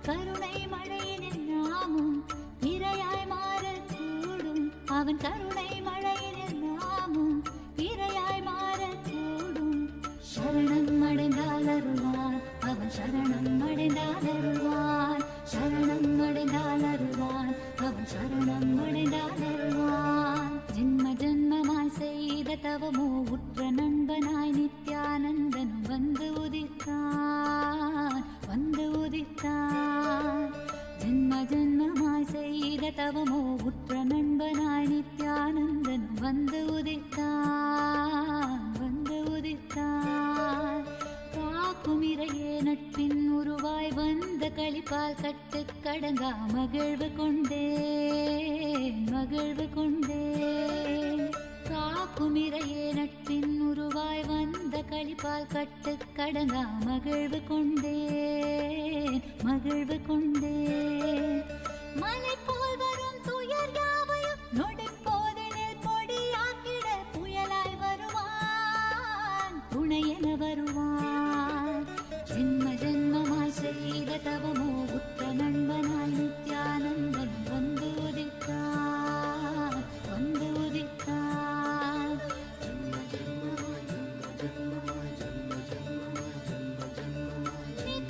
கருணை மழையினில் நாமும் இரையாய் மாறக்கூடும். அவன் கருணை மழையினில் நாமும் இரையாய் மாறக்கூடும். சரணம் அடைந்தால் அருள்வான், அவன் சரணம் அடைந்தால் அருள்வான். சரணம் அடைந்தால் அருள்வான், அவன் சரணம் அடைந்தால் அருள்வான். ஜென்ம ஜென்மமாய் செய்த தவமோ உற்ற நண்பனாய் நித்யானந்தனும் வந்து உதித்தான், வந்து உதித்தான். ஜென்ம ஜென்மமாய் செய்த தவமோ உற்ற நண்பனாய் நித்யானந்தனும் வந்து உதித்தான், வந்து உதித்தான். காக்கும் இறையே நட்பின் உருவாய் வந்த களிப்பால் கட்டு கடங்கா மகிழ்வு கொண்டேன், மகிழ்வு கொண்டேன். காக்கும் இறையே நட்பின் உருவாய் வந்த களிப்பால் கட்டு கடங்கா மகிழ்வு கொண்டேன், மகிழ்வு கொண்டேன். மலை போல் வரும் துயர் யாவையும் நொடி போதினில் பொடியாக்கிட புயலாய் வருவான், துணையென வருவான். ஜென்ம ஜென்மமாய் செய்த தவமோ உற்ற நண்பனாய் நித்யானந்தன் வந்து உதித்தான், வந்து உதித்தான். ஜென்ம ஜென்மமாய் ஜென்ம ஜென்மமாய் ஜென்ம ஜென்மமாய் ஜென்ம ஜென்மமாய் நித்யானந்தா.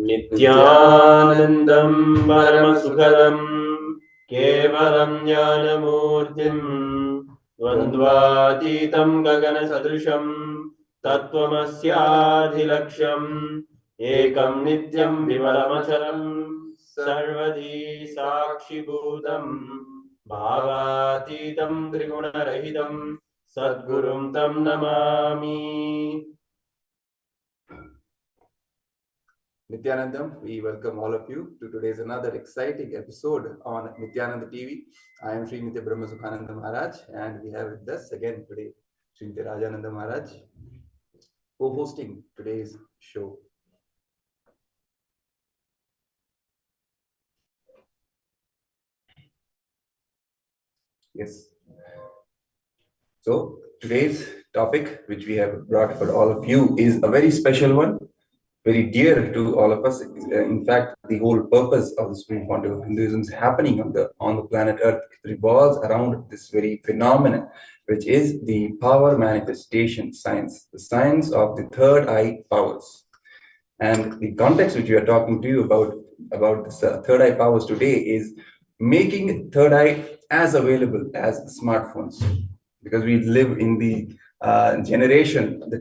नित्यानन्दं परमसुखदं केवलं ज्ञानमूर्तिं द्वन्द्वातीतं गगनसदृशं तत्त्वमस्याधिलक्ष्यम् एकं नित्यं विमलमचलं सर्वधी साक्षिभूतं भावातीतं त्रिगुणरहितं सद्गुरुं तं Namami. Nithyanandam, we welcome all of you to today's another exciting episode on Nithyananda TV. I am Sri Nithya Brahmasukhananda Maharaj, and we have with us again today Sri Nithya Rajananda Maharaj, co-hosting today's show. Yes. So today's topic, which we have brought for all of you, is a very special one, very dear to all of us. In fact, the whole purpose of the Supreme Pontiff of Hinduism is happening on the planet Earth. It revolves around this very phenomenon, which is the power manifestation science, the science of the third eye powers. And the context which we are talking to you about this third eye powers today is making third eye as available as smartphones, because we live in the generation, the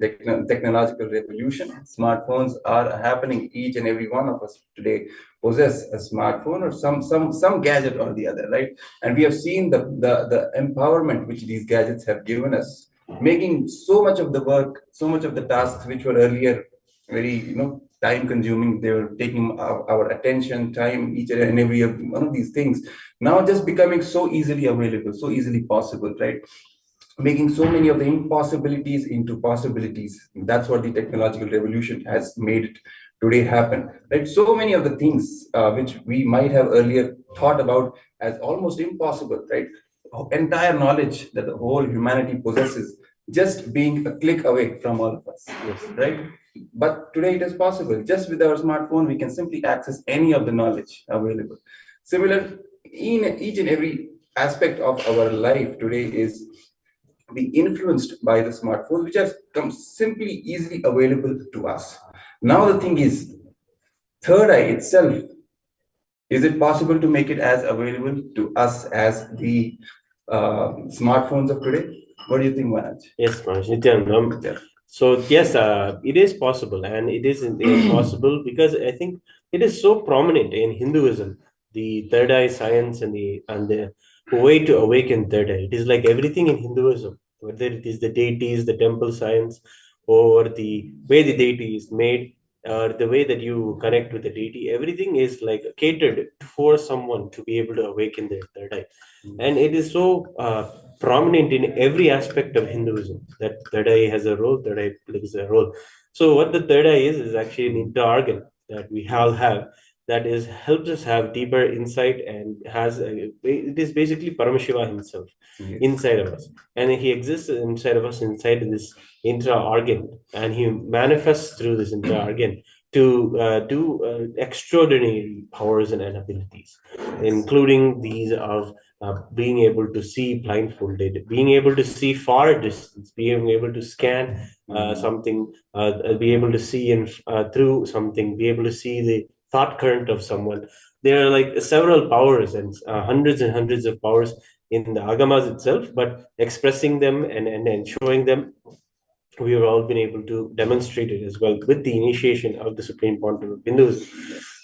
technological revolution. Smartphones are happening. Each and every one of us today possess a smartphone or some gadget or the other, right? And we have seen the empowerment which these gadgets have given us, making so much of the work, so much of the tasks which were earlier very time consuming. They were taking our attention, time, each and every one of these things, now just becoming so easily available, so easily possible, right? Making so many of the impossibilities into possibilities. That's what the technological revolution has made it today happen, right? So many of the things which we might have earlier thought about as almost impossible, right? Entire knowledge that the whole humanity possesses just being a click away from all of us, Yes. right? But today it is possible. Just with our smartphone, we can simply access any of the knowledge available. Similar in each and every aspect of our life today is be influenced by the smartphones, which has come simply easily available to us. Now the thing is, third eye itself, is it possible to make it as available to us as the smartphones of today? What do you think, Manoj? Yes, Manoj. Nithyananda. Yeah. So yes, it is possible, and it is possible because I think it is so prominent in Hinduism, the third eye science and the way to awaken third eye. It is like everything in Hinduism, whether it is the deities, the temple science, or the way the deity is made, or the way that you connect with the deity. Everything is like catered for someone to be able to awaken their third eye, and it is so prominent in every aspect of Hinduism that third eye has a role, third eye plays a role. So what the third eye is actually an inner organ that we all have that is helps us have deeper insight and it is basically Paramashiva himself inside of us, and he exists inside of us inside this intra organ, and he manifests through this intra organ to do extraordinary powers and abilities, including these of being able to see blindfolded, being able to see far distance, being able to scan something, be able to see in through something, be able to see the thought current of someone. There are like several powers and hundreds of powers in the agamas itself, but expressing them and showing them, we have all been able to demonstrate it as well with the initiation of the Supreme Quantum of Hinduism.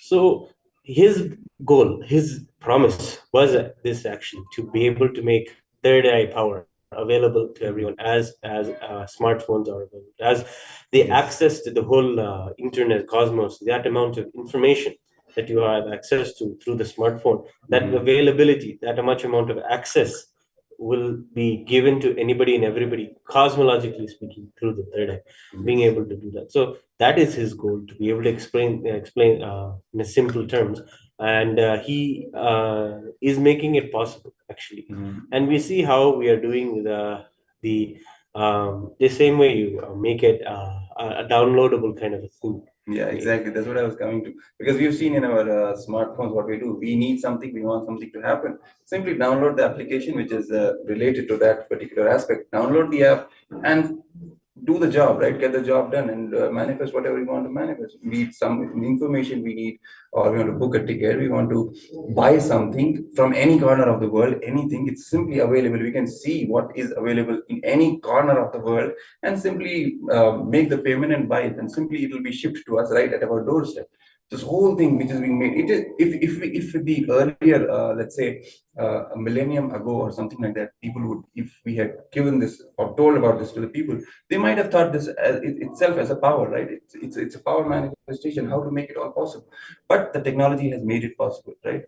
So his goal, his promise was this actually to be able to make third eye power available to everyone as smartphones are available, as the access to the whole internet cosmos, that amount of information that you have access to through the smartphone, that availability, that much amount of access will be given to anybody and everybody, cosmologically speaking, through the third eye, being able to do that. So that is his goal, to be able to explain in a simple terms, and he is making it possible actually. And we see how we are doing the same way you make it a downloadable kind of a thing. Yeah, exactly. That's what I was coming to. Because we've seen in our smartphones what we do. We need something, we want something to happen. Simply download the application which is related to that particular aspect. Download the app and do the job, right? Get the job done and manifest whatever we want to manifest. We need some information we need, or we want to book a ticket, we want to buy something from any corner of the world, anything. It's simply available. We can see what is available in any corner of the world and simply make the payment and buy it, and simply it will be shipped to us right at our doorstep. This whole thing which is being made, it is if the earlier let's say a millennium ago or something like that, people would, if we had given this or told about this to the people, they might have thought this as itself as a power, right? It's a power manifestation, how to make it all possible. But the technology has made it possible, right?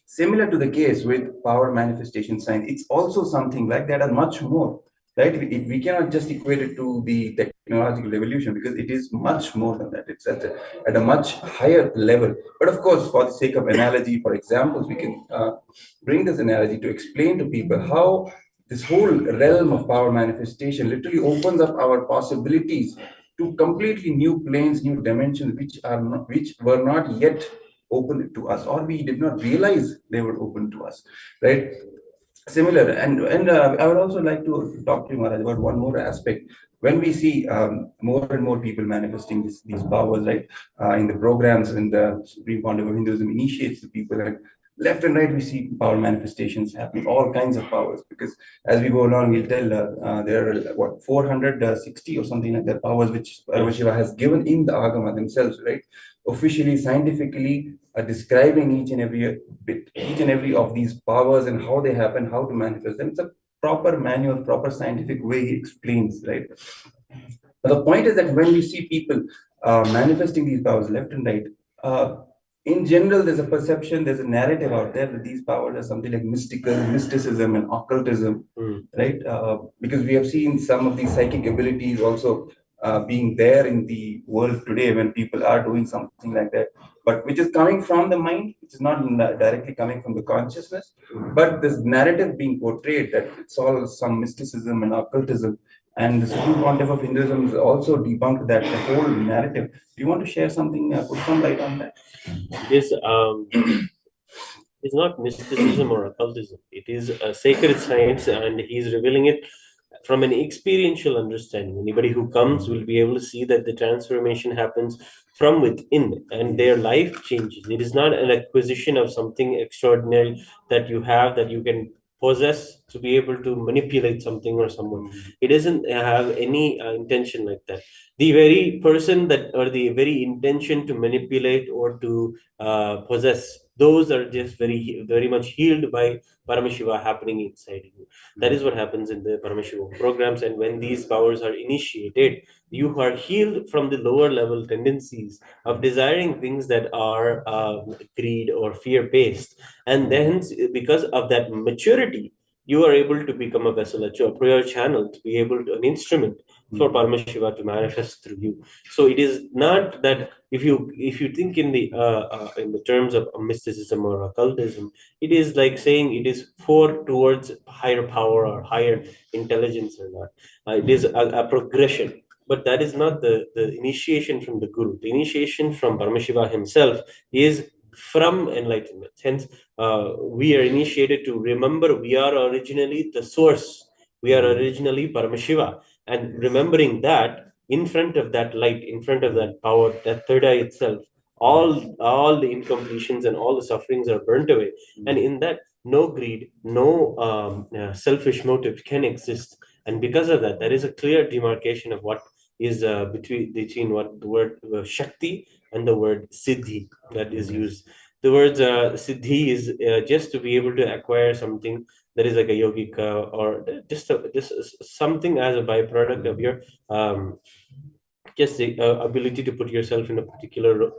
Similar to the case with power manifestation science, it's also something like that and much more, right? We cannot just equate it to the technological revolution because it is much more than that. It's at a much higher level. But of course, for the sake of analogy, for examples, we can bring this analogy to explain to people how this whole realm of power manifestation literally opens up our possibilities to completely new planes, new dimensions, which were not yet open to us, or we did not realize they were open to us, right? Similar, and I would also like to talk to you, Maharaj, about one more aspect. When we see more and more people manifesting these powers, right, in the programs, and the Supreme Quantum of Hinduism initiates the people, and left and right we see power manifestations happening, all kinds of powers. Because as we go along, we'll tell there are what 460 or something like that powers which Paramashiva has given in the Agama themselves, right? Officially, scientifically, describing each and every of these powers and how they happen, how to manifest them. It's a proper manual, proper scientific way he explains, right? But the point is that when we see people manifesting these powers left and right, in general, there's a perception, there's a narrative out there that these powers are something like mysticism and occultism, right? Because we have seen some of these psychic abilities also being there in the world today when people are doing something like that, but which is coming from the mind. It's not directly coming from the consciousness, but this narrative being portrayed that it's all some mysticism and occultism. And the Supreme Pontiff of Hinduism has also debunked that the whole narrative. Do you want to share something, put some light on that? This is not mysticism or occultism. It is a sacred science, and he's revealing it from an experiential understanding. Anybody who comes will be able to see that the transformation happens from within and their life changes. It is not an acquisition of something extraordinary that you have, that you can possess to be able to manipulate something or someone. It doesn't have any intention like that. The very person that, or the very intention to manipulate or to possess, those are just very much healed by Paramashiva happening inside you. That is what happens in the Paramashivoham programs. And when these powers are initiated, you are healed from the lower level tendencies of desiring things that are greed or fear based. And then, because of that maturity, you are able to become a vessel, a prayer channel, to be able to, an instrument for Paramashiva to manifest through you. So it is not that if you think in the terms of mysticism or occultism, it is like saying it is for towards higher power or higher intelligence or not. It is a progression, but that is not the initiation from the Guru. The initiation from Paramashiva himself is from enlightenment. Hence, we are initiated to remember we are originally the source. We are originally Paramashiva. And remembering that, in front of that light, in front of that power, that third eye itself, all the incompletions and all the sufferings are burnt away. And in that, no greed, no selfish motive can exist. And because of that, there is a clear demarcation of what is between what the word Shakti and the word Siddhi that is used. The word Siddhi is just to be able to acquire something that is like a yogic or just something as a byproduct of your just the ability to put yourself in a particular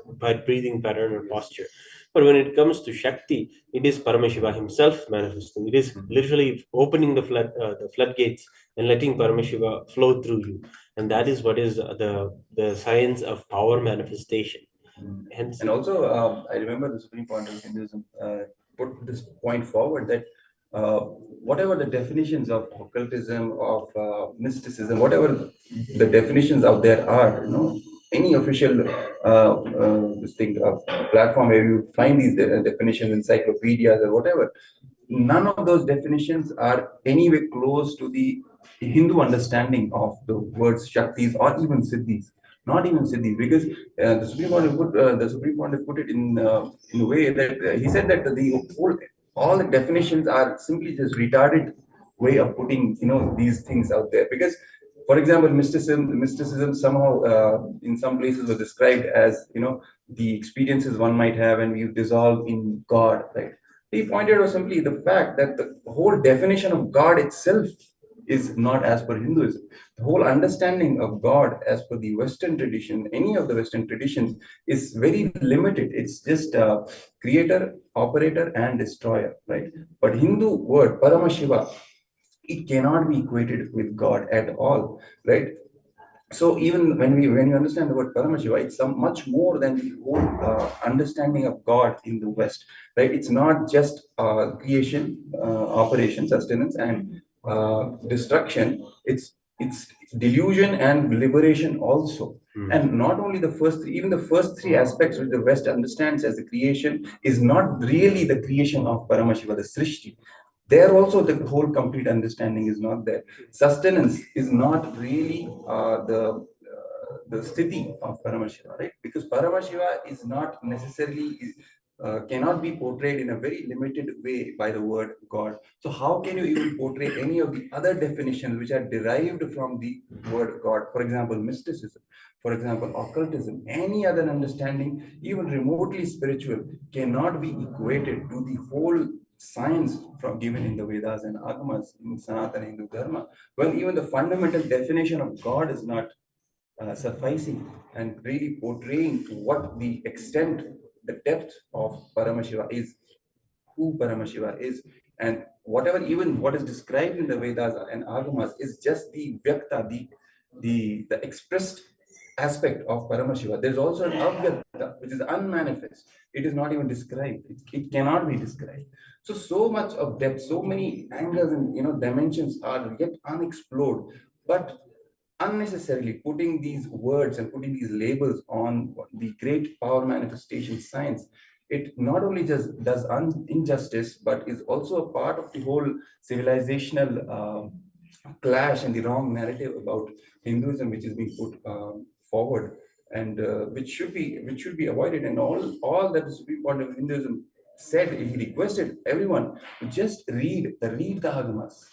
breathing pattern or posture. But when it comes to Shakti, it is Paramashiva himself manifesting. It is literally opening the floodgates and letting Paramashiva flow through you, and that is what is the science of power manifestation. Hence, And also, I remember the Supreme Pontiff of Hinduism put this point forward that whatever the definitions of occultism, of mysticism, whatever the definitions out there are, any official this thing, platform where you find these definitions, encyclopedias or whatever, none of those definitions are anywhere close to the Hindu understanding of the words Shaktis or even Siddhis. Not even Siddhi, because the Supreme Pontiff put it in a way that he said that all the definitions are simply just retarded way of putting these things out there. Because, for example, mysticism somehow in some places was described as the experiences one might have when you dissolve in God, right? He pointed out simply the fact that the whole definition of God itself is not as per Hinduism. The whole understanding of God as per the Western tradition, any of the Western traditions, is very limited. It's just creator, operator, and destroyer, right? But Hindu word, Paramashiva, it cannot be equated with God at all, right? So even when you understand the word Paramashiva, it's some much more than the whole understanding of God in the West, right? It's not just creation, operation, sustenance, and destruction. It's delusion and liberation also. And not only the first three, even the first three aspects which the West understands as the creation is not really the creation of Paramashiva, the Srishti. There also the whole complete understanding is not there. Sustenance is not really the sthiti of Paramashiva, right? Because Paramashiva is not necessarily cannot be portrayed in a very limited way by the word God. So how can you even portray any of the other definitions which are derived from the word God? For example, mysticism, for example, occultism, any other understanding, even remotely spiritual, cannot be equated to the whole science from given in the Vedas and Agamas in Sanatana Hindu Dharma. Well, even the fundamental definition of God is not sufficing and really portraying what the extent, the depth of Paramashiva is, who Paramashiva is, and whatever even what is described in the Vedas and Agamas is just the Vyakta, the the expressed aspect of Paramashiva. There's also an Avyakta, which is unmanifest. It is not even described. It cannot be described. So much of depth, so many angles and dimensions are yet unexplored. But unnecessarily putting these words and putting these labels on the great power manifestation science, it not only just does injustice, but is also a part of the whole civilizational clash and the wrong narrative about Hinduism, which is being put forward, and which should be avoided. And all that the Supreme Court of Hinduism said, he requested everyone to just read the Agamas,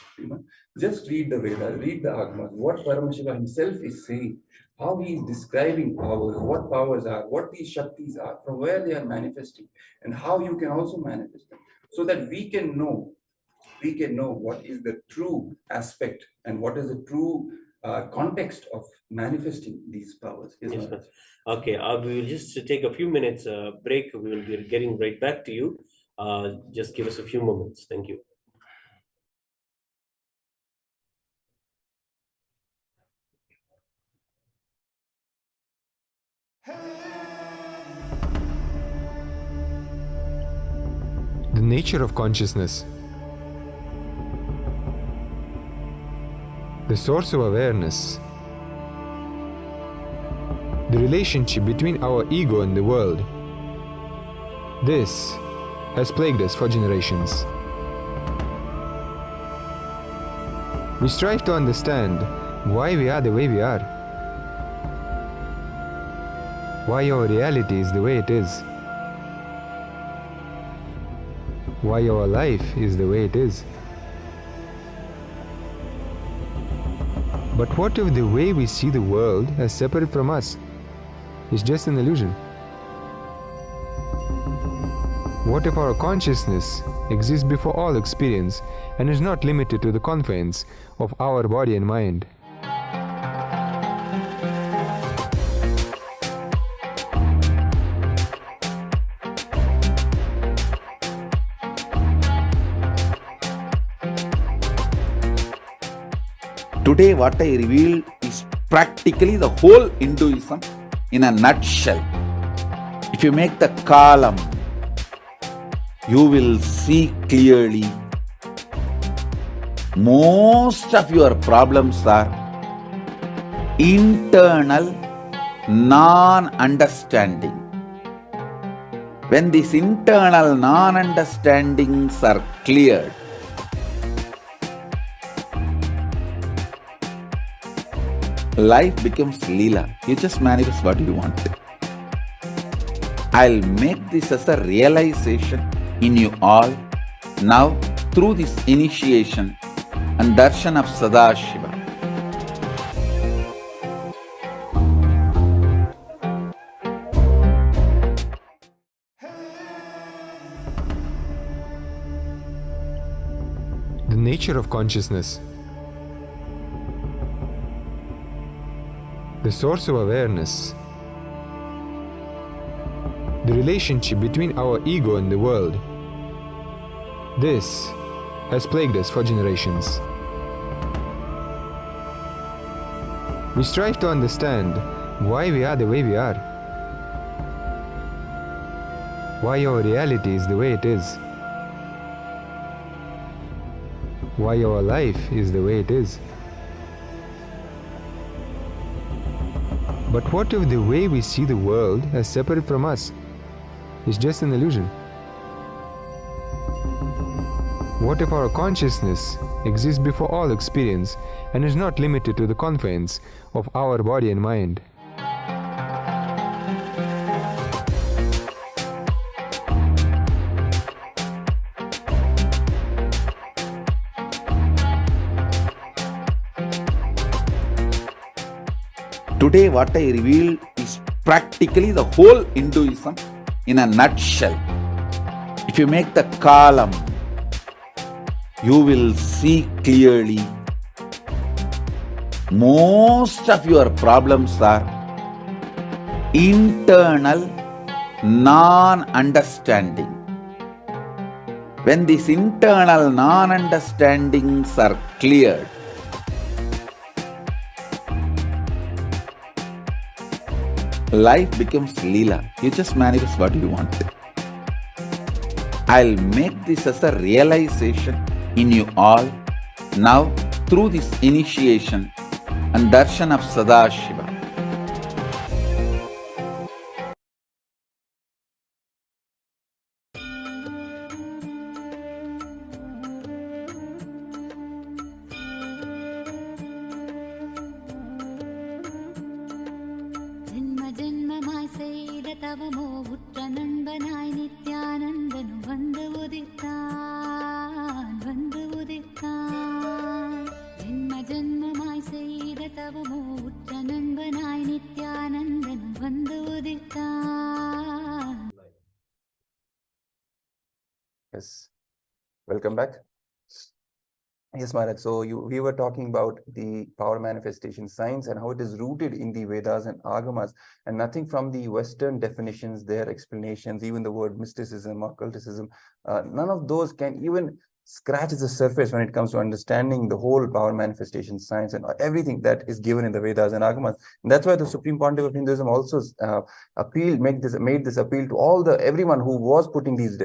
just read the Veda, read the Agamas, what Paramashiva himself is saying, how he is describing powers, what powers are, what these Shaktis are, from where they are manifesting, and how you can also manifest them, so that we can know what is the true aspect and what is the true context of manifesting these powers. Yes, sir. Okay, we will just take a few minutes break. We will be getting right back to you. Just give us a few moments. Thank you. The nature of consciousness. The source of awareness. The relationship between our ego and the world. This has plagued us for generations. We strive to understand why we are the way we are, why our reality is the way it is, why our life is the way it is. But what if the way we see the world as separate from us is just an illusion? What if our consciousness exists before all experience and is not limited to the confines of our body and mind? Today, what I revealed is practically the whole Hinduism in a nutshell. If you make the column, you will see clearly most of your problems are internal non-understanding. When these internal non-understandings are cleared, life becomes Leela. You just manifest what you want. I'll make this as a realization in you all now through this initiation and darshan of Sadashiva. The nature of consciousness. The source of awareness. The relationship between our ego and the world. This has plagued us for generations. We strive to understand why we are the way we are, why our reality is the way it is, why our life is the way it is. But what if the way we see the world as separate from us is just an illusion? What if our consciousness exists before all experience and is not limited to the confines of our body and mind? Today, what I revealed is practically the whole Hinduism in a nutshell. If you make the column, you will see clearly most of your problems are internal non-understanding. When these internal non-understandings are cleared, life becomes Leela. You just manifest what you want. I'll make this as a realization in you all now through this initiation and darshan of Sadashiva. ஜென்ம ஜென்மமாய் செய்த தவமோ உற்ற நண்பனாய் நித்யானந்தனு வந்து உதித்தான் ஜென்ம ஜென்மமாய் செய்த தவமோ உற்ற நண்பனாய் நித்யானந்தனு வந்து உதித்தான். Yes. Welcome back. Yes, Maharaj. So we were talking about the power manifestation science and how it is rooted in the Vedas and Agamas, and nothing from the Western definitions, their explanations, even the word mysticism or occulticism, none of those can even scratch the surface when it comes to understanding the whole power manifestation science and everything that is given in the Vedas and Agamas. And that's why the Supreme Pontiff of Hinduism also made this appeal to everyone who was putting these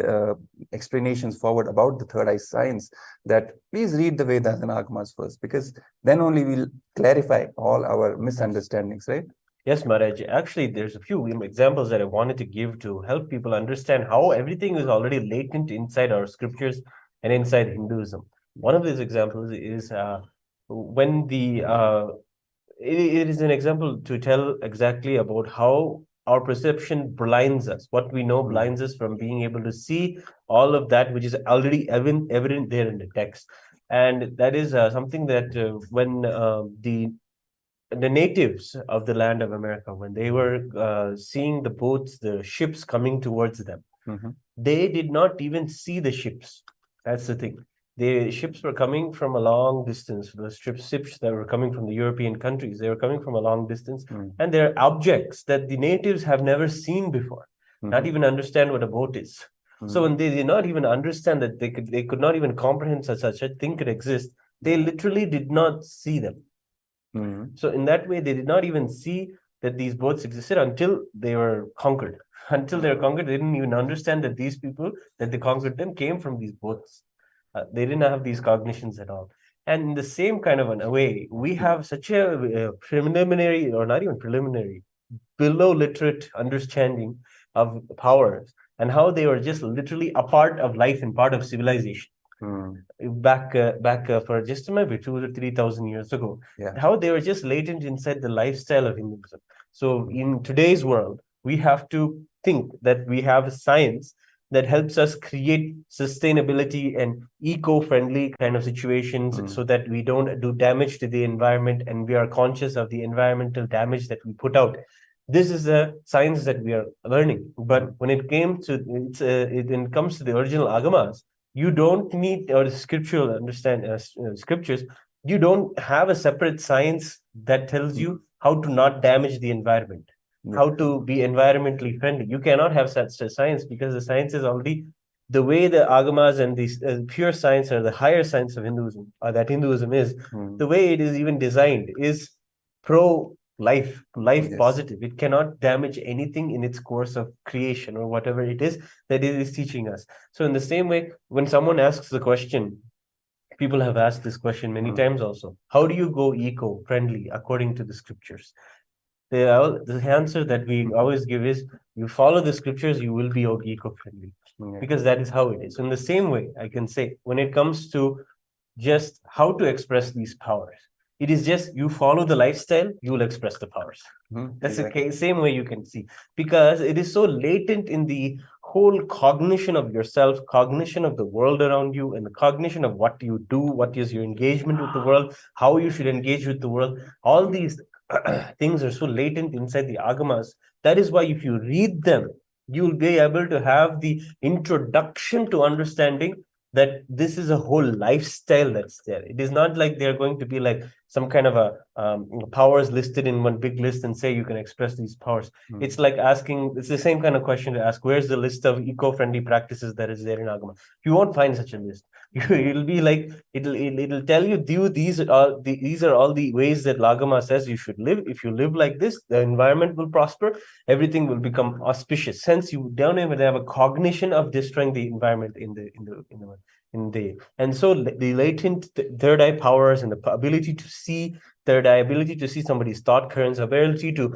explanations forward about the third eye science, that please read the Vedas and Agamas first, because then only we'll clarify all our misunderstandings, right? Yes, Maharaj. Actually, there's a few examples that I wanted to give to help people understand how everything is already latent inside our scriptures and inside Hinduism. One of these examples is when it is an example to tell exactly about how our perception blinds us. What we know blinds us from being able to see all of that which is already evident there in the text. And that is something that when the natives of the land of America, when they were seeing the boats, the ships coming towards them, they did not even see the ships. That's the thing. The ships were coming from a long distance. The ships that were coming from the European countries, they were coming from a long distance, and they're objects that the natives have never seen before, not even understand what a boat is. So when they did not even understand that they could not even comprehend such a thing could exist, they literally did not see them. So in that way, they did not even see that these boats existed until they were conquered. Until they were conquered, they didn't even understand that these people that they conquered them came from these boats. They didn't have these cognitions at all. And in the same kind of a way, we have such a preliminary, or not even preliminary, below literate understanding of powers and how they were just literally a part of life and part of civilization. Back for just maybe 2,000 to 3,000 years ago, how they were just latent inside the lifestyle of Hinduism. So in today's world, we have to think that we have a science that helps us create sustainability and eco-friendly kind of situations so that we don't do damage to the environment and we are conscious of the environmental damage that we put out. This is a science that we are learning. But when it comes to the original agamas, you don't need, or scriptural scriptures, you don't have a separate science that tells you how to not damage the environment, how to be environmentally friendly. You cannot have such a science because the science is already the way the agamas and the pure science or the higher science of Hinduism, or that Hinduism is, the way it is even designed is pro-life, positive. It cannot damage anything in its course of creation or whatever it is that it is teaching us. So in the same way, when someone asks the question, people have asked this question many times also, how do you go eco-friendly according to the scriptures? The answer that we always give is, you follow the scriptures, you will be eco-friendly, because that is how it is. So in the same way, I can say, when it comes to just how to express these powers, it is just you follow the lifestyle, you will express the powers. That's the same way you can see, because it is so latent in the whole cognition of yourself, cognition of the world around you, and the cognition of what you do, what is your engagement with the world, how you should engage with the world. All these things are so latent inside the agamas. That is why if you read them, you will be able to have the introduction to understanding that this is a whole lifestyle that's there. It is not like they're going to be like some kind of a powers listed in one big list and say you can express these powers. It's like asking, it's the same kind of question to ask, where's the list of eco-friendly practices that is there in Agama? You won't find such a list. It'll be like, it'll tell you, these are all the ways that Agama says you should live. If you live like this, the environment will prosper, everything will become auspicious. Since you don't even have a cognition of destroying the environment and so the latent third eye powers and the ability to see third eye, ability to see somebody's thought currents, ability to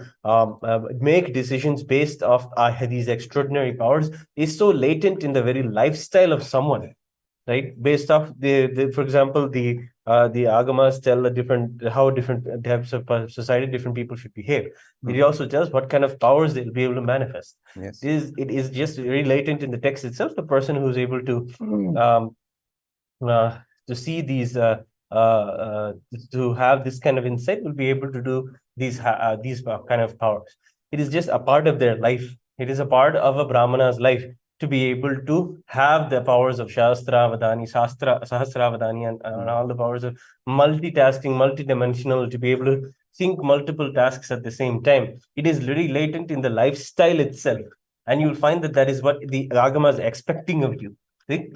make decisions based off these extraordinary powers is so latent in the very lifestyle of someone, right? Based off for example, the agamas tell how different types of society different people should behave. It also tells what kind of powers they'll be able to manifest. Yes. It is just very latent in the text itself. The person who's able to to see these to have this kind of insight will be able to do these kind of powers. It is just a part of their life. It is a part of a Brahmana's life to be able to have the powers of Sahasravadani, and all the powers of multitasking, multidimensional, to be able to think multiple tasks at the same time. It is really latent in the lifestyle itself. And you'll find that is what the Agama is expecting of you.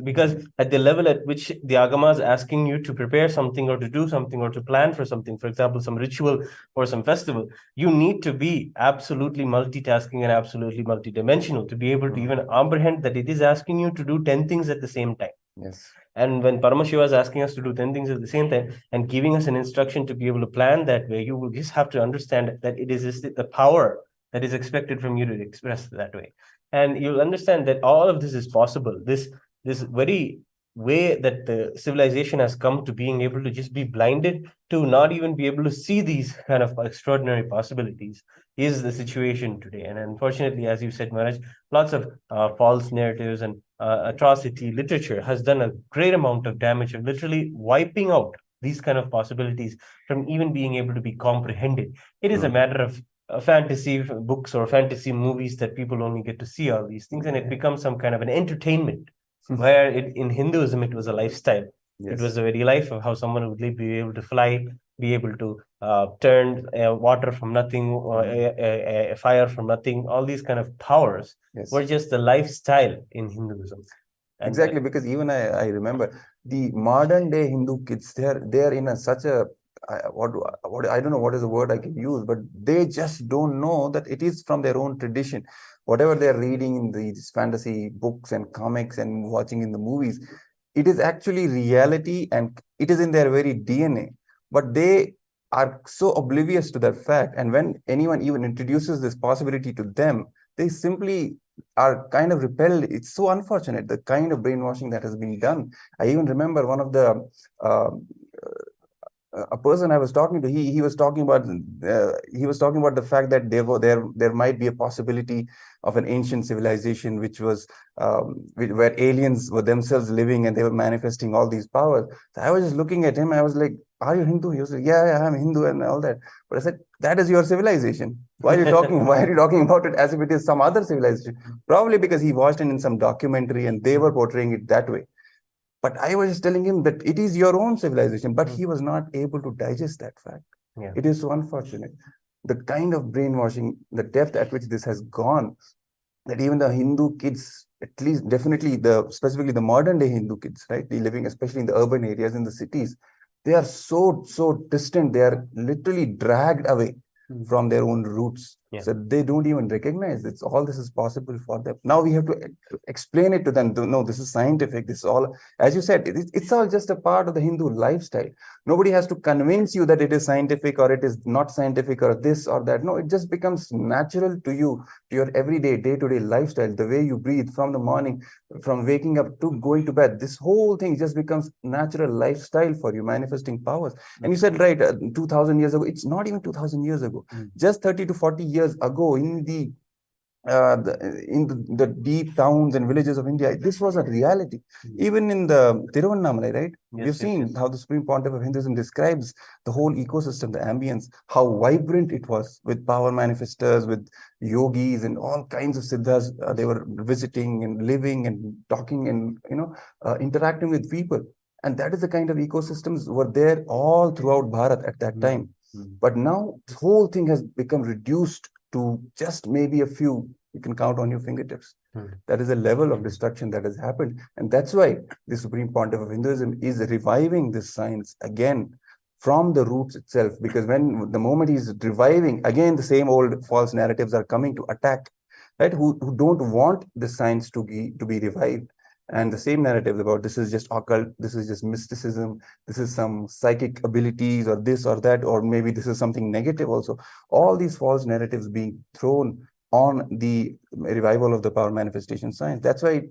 Because at the level at which the Agama is asking you to prepare something or to do something or to plan for something, for example, some ritual or some festival, you need to be absolutely multitasking and absolutely multidimensional to be able to even comprehend that it is asking you to do 10 things at the same time. Yes. And when Paramashiva is asking us to do 10 things at the same time and giving us an instruction to be able to plan that way, you will just have to understand that it is the power that is expected from you to express that way. And you'll understand that all of this is possible. This very way that the civilization has come to being able to just be blinded to not even be able to see these kind of extraordinary possibilities is the situation today. And unfortunately, as you said, Maharaj, lots of false narratives and atrocity literature has done a great amount of damage of literally wiping out these kind of possibilities from even being able to be comprehended. It is a matter of fantasy books or fantasy movies that people only get to see all these things, and it becomes some kind of an entertainment. Where in Hinduism, it was a lifestyle. Yes. It was the very life of how someone would be able to fly, be able to turn water from nothing, or a fire from nothing. All these kind of powers were just the lifestyle in Hinduism. And exactly, because even I remember the modern day Hindu kids, they're in such a what I don't know what is the word I can use, but they just don't know that it is from their own tradition. Whatever they're reading in these fantasy books and comics and watching in the movies, it is actually reality and it is in their very DNA. But they are so oblivious to that fact. And when anyone even introduces this possibility to them, they simply are kind of repelled. It's so unfortunate, the kind of brainwashing that has been done. I even remember one of the a person I was talking to, he was talking about the fact that there might be a possibility of an ancient civilization which was where aliens were themselves living and they were manifesting all these powers. So I was just looking at him. I was like, "Are you Hindu?" He was like, "Yeah, I'm Hindu and all that." But I said, "That is your civilization. Why are you talking? Why are you talking about it as if it is some other civilization?" Probably because he watched it in some documentary and they were portraying it that way. But I was just telling him that it is your own civilization, but he was not able to digest that fact. Yeah. It is so unfortunate. The kind of brainwashing, the depth at which this has gone, that even the Hindu kids, at least definitely specifically the modern day Hindu kids, right? They living especially in the urban areas, in the cities, they are so distant. They are literally dragged away from their own roots. Yeah. So they don't even recognize it's all this is possible for them. Now we have to explain it to them. No, this is scientific. This is all, as you said, it's all just a part of the Hindu lifestyle. Nobody has to convince you that it is scientific or it is not scientific or this or that. No, it just becomes natural to you, to your everyday, day-to-day lifestyle, the way you breathe from the morning, from waking up to going to bed. This whole thing just becomes natural lifestyle for you, manifesting powers. And you said, right, 2000 years ago, it's not even 2000 years ago, just 30 to 40 years ago in the deep towns and villages of India, this was a reality. Even in the Tiruvannamalai, right? Yes, we've seen how the Supreme Pontiff of Hinduism describes the whole ecosystem, the ambience, how vibrant it was with power manifestors, with yogis and all kinds of siddhas. They were visiting and living and talking and interacting with people. And that is the kind of ecosystems were there all throughout Bharat at that time. But now this whole thing has become reduced to just maybe a few you can count on your fingertips. That is a level of destruction that has happened. And that's why the Supreme Pontiff of Hinduism is reviving this science again from the roots itself. Because when the moment he's reviving, again, the same old false narratives are coming to attack, right? Who don't want the science to be revived. And the same narratives about this is just occult, this is just mysticism, this is some psychic abilities or this or that, or maybe this is something negative also. All these false narratives being thrown on the revival of the power manifestation science. That's why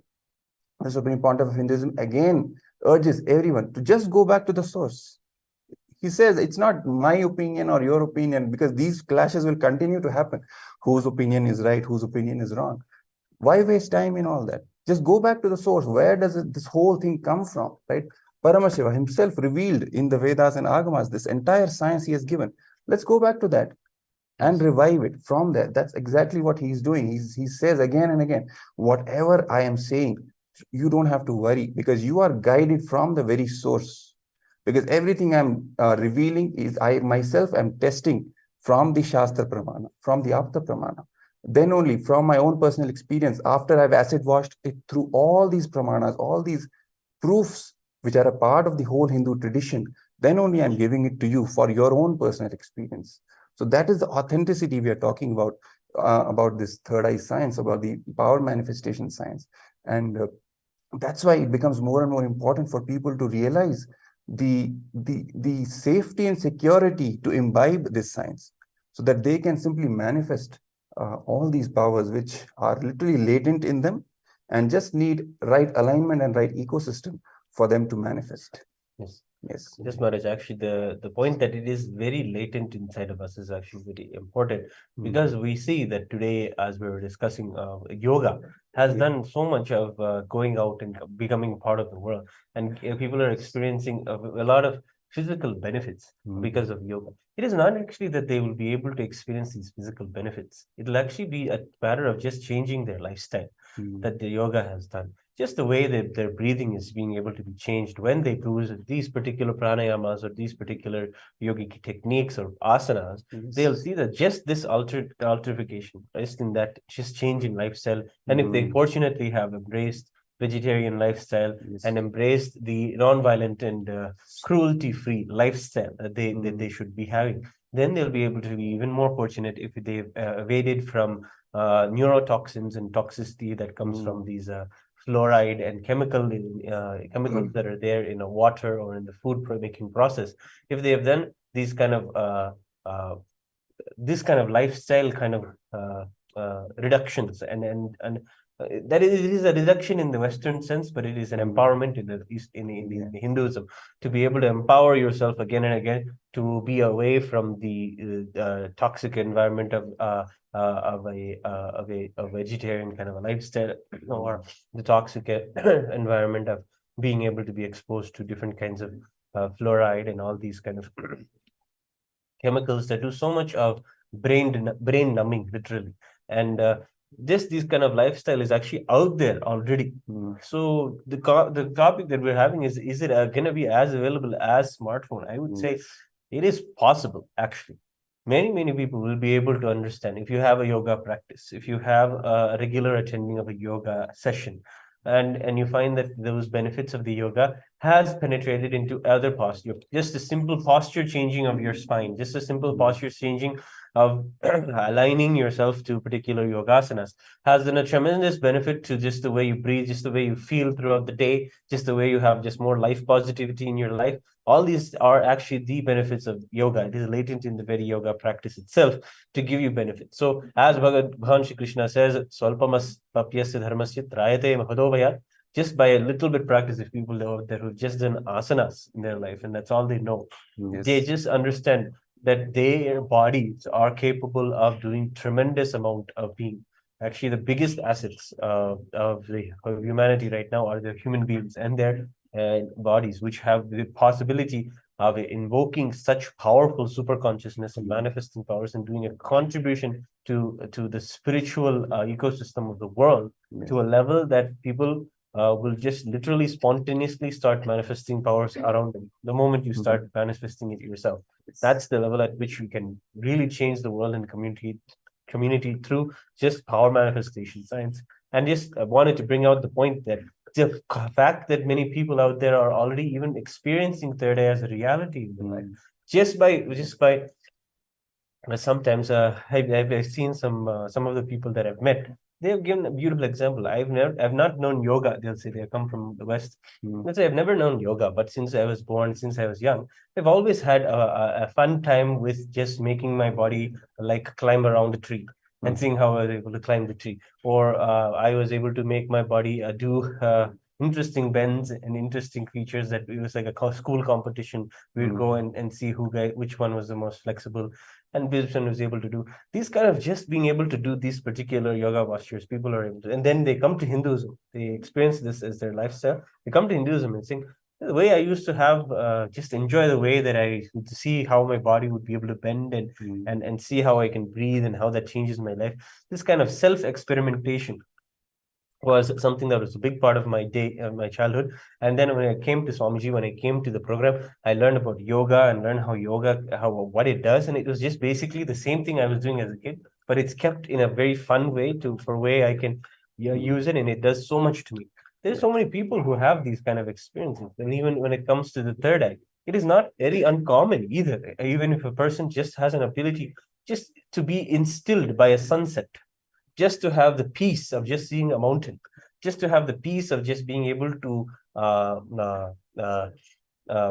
the Supreme Pontiff of Hinduism again urges everyone to just go back to the source. He says it's not my opinion or your opinion, because these clashes will continue to happen. Whose opinion is right, whose opinion is wrong? Why waste time in all that? Just go back to the source. Where does this whole thing come from, right? Paramashiva himself revealed in the Vedas and Agamas this entire science he has given. Let's go back to that and revive it from there. That's exactly what he's doing. He says again and again, whatever I am saying, you don't have to worry, because you are guided from the very source. Because everything I'm revealing is I myself am testing from the Shastra Pramana, from the Apta Pramana. Then only from my own personal experience, after I've acid washed it through all these pramanas, all these proofs which are a part of the whole Hindu tradition, then only I'm giving it to you for your own personal experience. So that is the authenticity we are talking about this third eye science, about the power manifestation science. And that's why it becomes more and more important for people to realize the safety and security to imbibe this science, so that they can simply manifest all these powers which are literally latent in them and just need right alignment and right ecosystem for them to manifest. Yes. Yes, Maharaj, actually the point that it is very latent inside of us is actually very important, because we see that today, as we were discussing, yoga has done so much of going out and becoming part of the world, and people are experiencing a lot of physical benefits because of yoga. It is not actually that they will be able to experience these physical benefits. It'll actually be a matter of just changing their lifestyle that the yoga has done. Just the way that their breathing is being able to be changed when they do these particular pranayamas or these particular yogic techniques or asanas, they'll see that just this alteration, just in that, just change in lifestyle. And if they fortunately have embraced vegetarian lifestyle and embraced the non-violent and cruelty-free lifestyle that they should be having, then they'll be able to be even more fortunate if they've evaded from neurotoxins and toxicity that comes from these fluoride and chemicals that are there in a water or in the food making process. If they have done these kind of this kind of lifestyle kind of reductions, and that is a reduction in the Western sense, but it is an empowerment in the East, in Hinduism, to be able to empower yourself again and again to be away from the toxic environment of a vegetarian kind of a lifestyle, or the toxic environment of being able to be exposed to different kinds of fluoride and all these kind of chemicals that do so much of brain numbing, literally. And just this kind of lifestyle is actually out there already. So the topic that we're having is it going to be as available as smartphone? I would say it is possible, actually. Many people will be able to understand if you have a yoga practice, if you have a regular attending of a yoga session, and you find that those benefits of the yoga has penetrated into other posture. Just a simple posture changing of your spine, just a simple posture changing of aligning yourself to particular yogasanas has done a tremendous benefit to just the way you breathe, just the way you feel throughout the day, just the way you have just more life positivity in your life. All these are actually the benefits of yoga. It is latent in the very yoga practice itself to give you benefits. So as Bhagavan Shri Krishna says, Swalpamas papyasya dharmasya trayate mahadovaya. Just by a little bit practice, if people that have just done asanas in their life, and that's all they know, they just understand that their bodies are capable of doing tremendous amount of being. Actually, the biggest assets of humanity right now are the human beings and their bodies, which have the possibility of invoking such powerful super consciousness and manifesting powers and doing a contribution to the spiritual ecosystem of the world to a level that people will just literally spontaneously start manifesting powers around them the moment you start manifesting it yourself. That's the level at which we can really change the world and community through just power manifestation science. And just I wanted to bring out the point that the fact that many people out there are already even experiencing third eye as a reality in their life, just by sometimes I've seen some of the people that I've met. They have given a beautiful example. I've not known yoga. They'll say they come from the West. They'll say I've never known yoga, but since I was born, since I was young, I've always had a fun time with just making my body like climb around a tree and seeing how I was able to climb the tree. Or I was able to make my body do interesting bends and interesting features that it was like a school competition. We'd go and see which one was the most flexible, and Bishop was able to do these kind of just being able to do these particular yoga postures. People are able to, and then they come to Hinduism. They experience this as their lifestyle. They come to Hinduism and think the way I used to have just enjoy the way that I see how my body would be able to bend and see how I can breathe and how that changes my life. This kind of self experimentation was something that was a big part of my day, my childhood. And then when I came to Swamiji, when I came to the program, I learned about yoga and learned what it does. And it was just basically the same thing I was doing as a kid, but it's kept in a very fun way for way I can use it. And it does so much to me. There's so many people who have these kind of experiences. And even when it comes to the third eye, it is not very uncommon either. Even if a person just has an ability just to be instilled by a sunset, just to have the peace of just seeing a mountain, just to have the peace of just being able to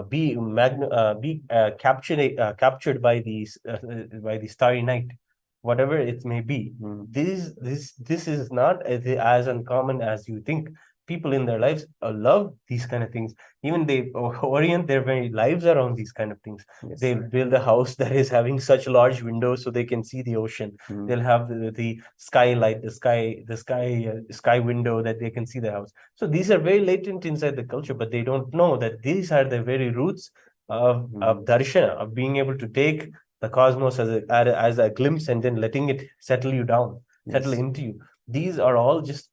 be captured by the starry night, whatever it may be. This is not as uncommon as you think. People in their lives love these kind of things. Even they orient their very lives around these kind of things. Yes, they build a house that is having such large windows so they can see the ocean. They'll have the skylight, sky window that they can see the house. So these are very latent inside the culture, but they don't know that these are the very roots of darshana, of being able to take the cosmos as a glimpse and then letting it settle you down, settle into you. These are all just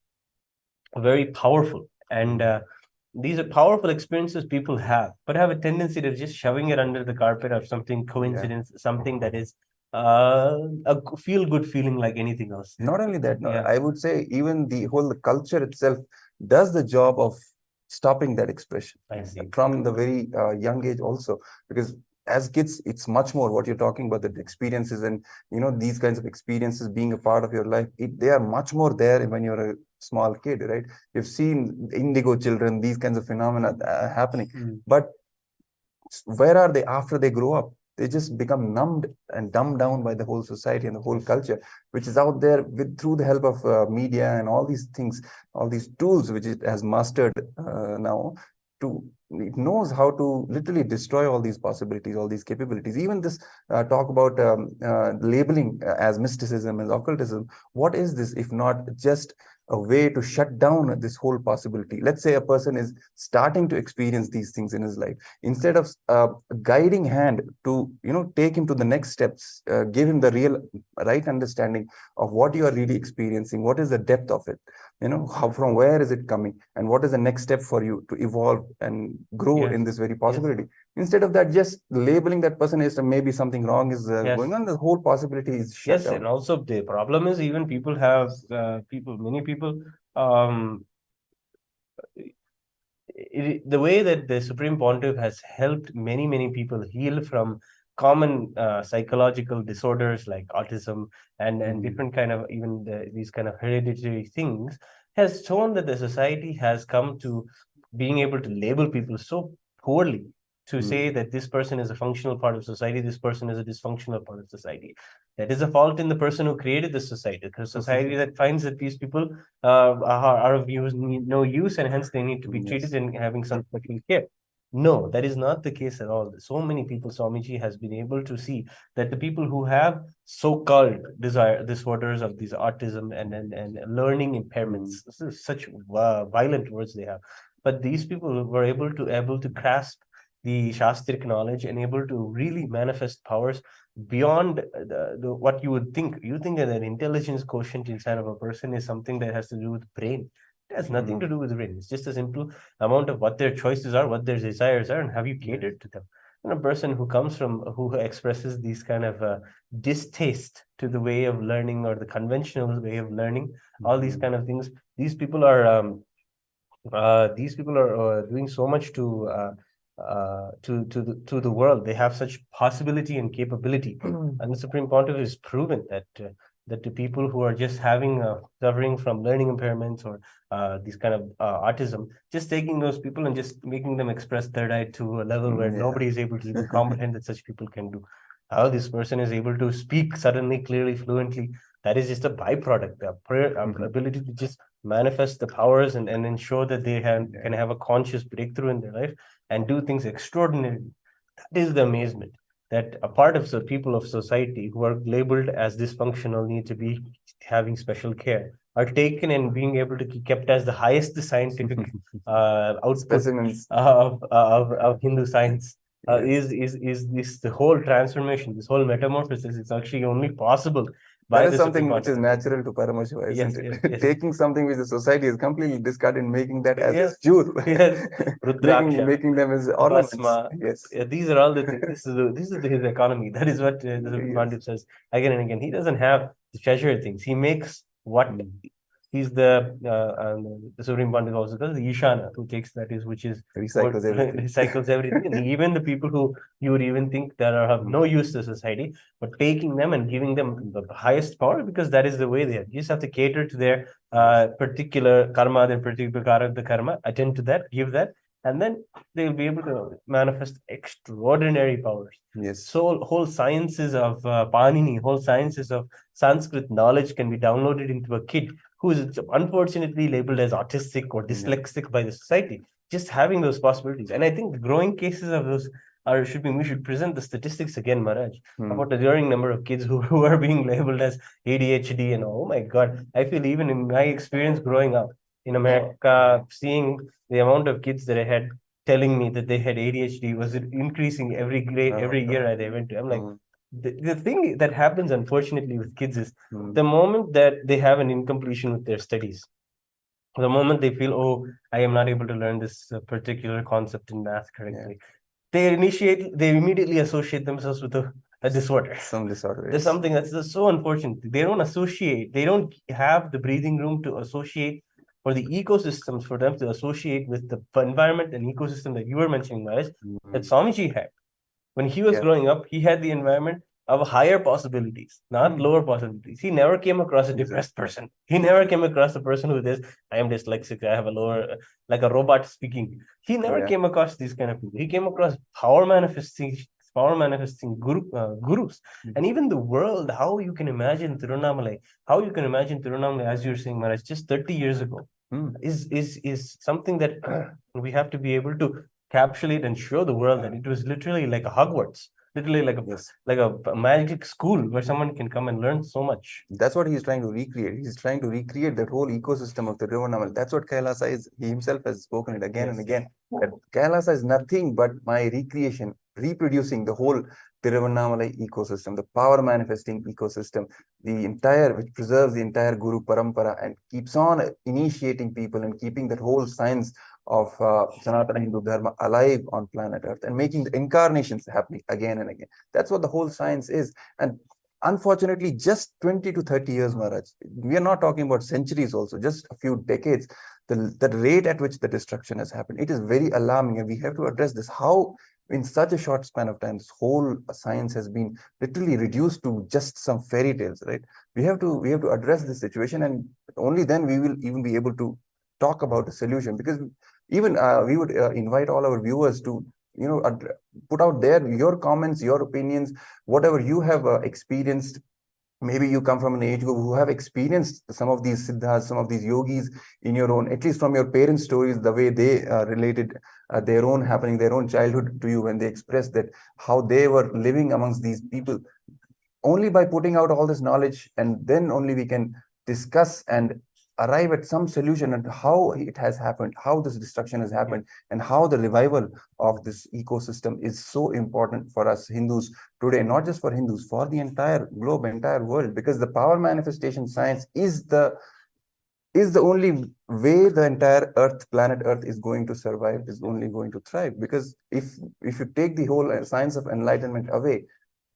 very powerful, and these are powerful experiences people have, but have a tendency to just shoving it under the carpet of something coincidence, something that is a feel good feeling like anything else. Not only that, no, I would say even the whole culture itself does the job of stopping that expression from the very young age also, because as kids, it's much more what you're talking about, the experiences and these kinds of experiences being a part of your life. They are much more there when you're a small kid, right? You've seen indigo children, these kinds of phenomena happening. But where are they after they grow up? They just become numbed and dumbed down by the whole society and the whole culture, which is out there through the help of media and all these things, all these tools which it has mastered now. It knows how to literally destroy all these possibilities, all these capabilities. Even this talk about labeling as mysticism, as occultism. What is this if not just a way to shut down this whole possibility? Let's say a person is starting to experience these things in his life. Instead of a guiding hand to take him to the next steps, give him the real right understanding of what you are really experiencing, what is the depth of it, how, from where is it coming, and what is the next step for you to evolve and grow in this very possibility. Instead of that, just labeling that person as maybe something wrong is going on, the whole possibility is shut down. And also the problem is even people have many people the way that the Supreme Pontiff has helped many people heal from common psychological disorders like autism and different kind of these kind of hereditary things, has shown that the society has come to being able to label people so poorly, to say that this person is a functional part of society, this person is a dysfunctional part of society. That is a fault in the person who created this society, because society that finds that these people are of no use, and hence they need to be treated and having some special care. No, that is not the case at all. So many people, Swamiji has been able to see that the people who have so-called disorders of these autism and learning impairments, this is such violent words they have, but these people were able to grasp the Shastric knowledge and able to really manifest powers beyond what you would think. You think that an intelligence quotient inside of a person is something that has to do with brain. It has nothing to do with rain. It's just a simple amount of what their choices are, what their desires are, and have you catered to them. And a person who expresses these kind of distaste to the way of learning or the conventional way of learning, all these kind of things, these people are doing so much to the world. They have such possibility and capability, and the Supreme Pontiff has proven that the people who are just suffering from learning impairments or these kind of autism, just taking those people and just making them express third eye to a level where nobody is able to even comprehend that such people can do. How this person is able to speak suddenly, clearly, fluently, that is just a byproduct. The ability to just manifest the powers and ensure that they can have a conscious breakthrough in their life and do things extraordinarily. That is the amazement, that a part of the people of society who are labeled as dysfunctional, need to be having special care, are taken and being able to be kept as the highest scientific output Specimens. of Hindu science. Is this the whole transformation, this whole metamorphosis? It's actually only possible by That is the something Supreme which is Pontiff. natural to Paramashiva, isn't Yes, it? yes. Taking something which the society is completely discarded and making that as Yes, jewel. yes. Rudraksha, making them as ornaments. Bhasma. Yes. Yeah, these are all the things. This is his economy. That is what the Supreme Pontiff says again and again. He doesn't have the treasure things. He makes what he's the Supreme Pontiff also does, the Ishana, who takes that is which is Recycles everything. recycles everything, and even the people who you would even think that have no use to society, but taking them and giving them the highest power, because that is the way they are. You just have to cater to their particular karma, their particular the karma, attend to that, give that, and then they'll be able to manifest extraordinary powers. Yes. So whole sciences of Panini, whole sciences of Sanskrit knowledge can be downloaded into a kid who is unfortunately labeled as autistic or dyslexic by the society. Just having those possibilities, and I think the growing cases of those we should present the statistics again, Maharaj, about the growing number of kids who are being labeled as ADHD and oh my God, I feel even in my experience growing up in America, seeing the amount of kids that I had telling me that they had ADHD was increasing every grade, every year that I went to. I'm like, the thing that happens unfortunately with kids is the moment that they have an incompletion with their studies, the moment they feel, oh, I am not able to learn this particular concept in math correctly, they immediately associate themselves with a disorder. Some disorder. There's something that's so unfortunate. They don't have the breathing room to associate, or the ecosystems for them to associate with the environment and ecosystem that you were mentioning, Mahesh, that Swamiji had. When he was growing up, he had the environment of higher possibilities, not lower possibilities. He never came across a depressed person. He never came across a person who says, I am dyslexic, I have a lower, like a robot speaking. He never came across these kind of people. He came across power manifesting gurus. And even the world, how you can imagine Tirunamalai, as you're saying, Maharaj, just 30 years ago, is something that we have to be able to capsulate and show the world that it was literally like a Hogwarts, literally like a magic school where someone can come and learn so much. That's what he's trying to recreate. He's trying to recreate that whole ecosystem of the Tiruvannamalai. That's what Kailasa is. He himself has spoken it again and again. That Kailasa is nothing but my recreation, reproducing the whole Tiruvannamalai ecosystem, the power manifesting ecosystem, which preserves the entire Guru Parampara and keeps on initiating people and keeping that whole science of Sanatana Hindu Dharma alive on planet Earth and making the incarnations happening again and again. That's what the whole science is. And unfortunately, just 20 to 30 years, Maharaj, we are not talking about centuries also, just a few decades, the rate at which the destruction has happened, it is very alarming, and we have to address this. How in such a short span of time, this whole science has been literally reduced to just some fairy tales, right? We have to address this situation, and only then we will even be able to talk about a solution, because even we would invite all our viewers to put out your comments, your opinions, whatever you have experienced. Maybe you come from an age group who have experienced some of these siddhas, some of these yogis in your own, at least from your parents' stories, the way they related their own happening, their own childhood to you, when they expressed that how they were living amongst these people. Only by putting out all this knowledge, and then only we can discuss and arrive at some solution and how it has happened, how this destruction has happened, and how the revival of this ecosystem is so important for us Hindus today, not just for Hindus, for the entire globe, entire world, because the power manifestation science is is the only way the entire Earth, planet Earth, is going to survive, is only going to thrive. Because if you take the whole science of enlightenment away,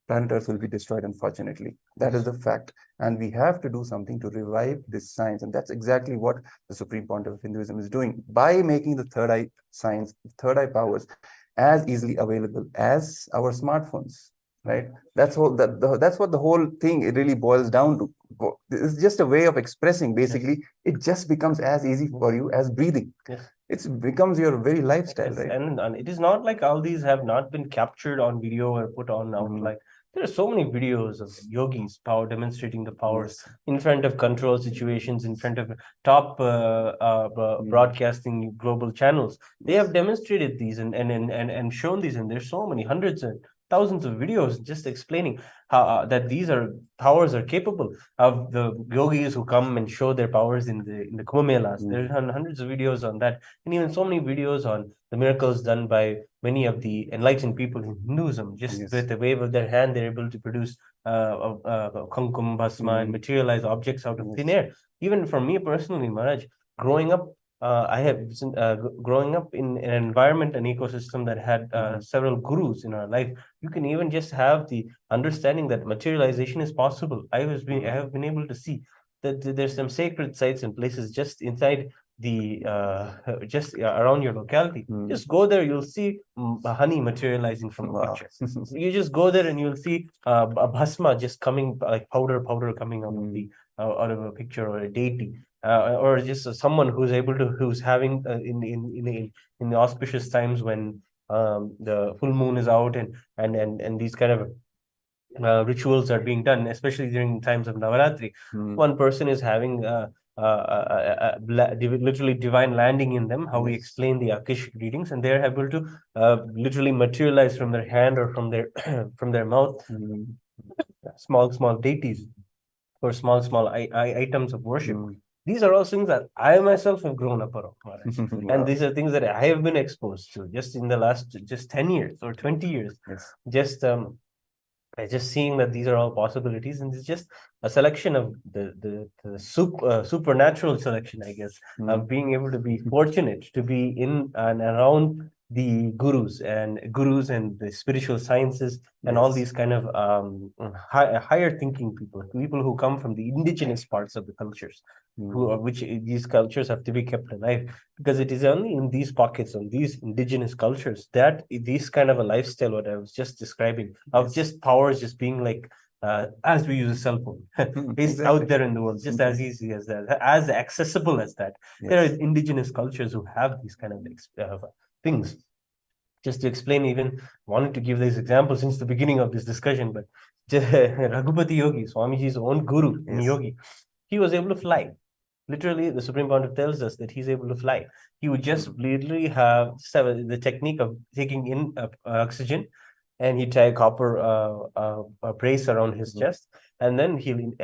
planet Earth will be destroyed, unfortunately. That is the fact. And we have to do something to revive this science. And that's exactly what the Supreme Pontiff of Hinduism is doing by making the third eye science, third eye powers, as easily available as our smartphones. Right? That's what the whole thing it really boils down to. It's just a way of expressing. Basically, it just becomes as easy for you as breathing. It becomes your very lifestyle, right? And it is not like all these have not been captured on video or put on out. Like there are so many videos of yogis demonstrating the powers in front of control situations, in front of top broadcasting global channels. They have demonstrated these and shown these, and there's so many hundreds and thousands of videos just explaining how that these powers are capable of the yogis who come and show their powers in the Kumbh Melas. There are hundreds of videos on that, and even so many videos on the miracles done by many of the enlightened people in Hinduism. Just with the wave of their hand, they're able to produce kumkum, bhasma, and materialize objects out of thin air. Even for me personally, Maharaj, growing up, I have growing up in an environment, an ecosystem that had several gurus in our life. You can even just have the understanding that materialization is possible. I have been able to see that there's some sacred sites and places just inside the just around your locality. Just go there, you'll see honey materializing from a picture. You just go there and you'll see a bhasma just coming, like powder coming out of the out of a picture or a deity. Or just someone who's having in the auspicious times when the full moon is out and these kind of rituals are being done, especially during times of Navaratri. One person is having literally divine landing in them, how we explain the Akashic readings, and they're able to literally materialize from their hand or from their from their mouth small deities or small items of worship. These are all things that I myself have grown up around. And these are things that I have been exposed to just in the last 10 years or 20 years. Just seeing that these are all possibilities, and it's just a selection of the supernatural selection, I guess, of being able to be fortunate to be in and around the gurus and the spiritual sciences and all these kind of higher thinking people who come from the indigenous parts of the cultures, which these cultures have to be kept alive, because it is only in these pockets of these indigenous cultures that this kind of a lifestyle, what I was just describing, of just powers just being like as we use a cell phone, is out there in the world, just as easy as that, as accessible as that. There are indigenous cultures who have these kind of things. Just to explain, even wanted to give this example since the beginning of this discussion, but Raghupati Yogi, Swamiji's own guru in yogi, he was able to fly. Literally, the Supreme Pontiff tells us that he's able to fly. He would just literally have the technique of taking in oxygen, and he'd tie a copper brace around his chest, and then he'll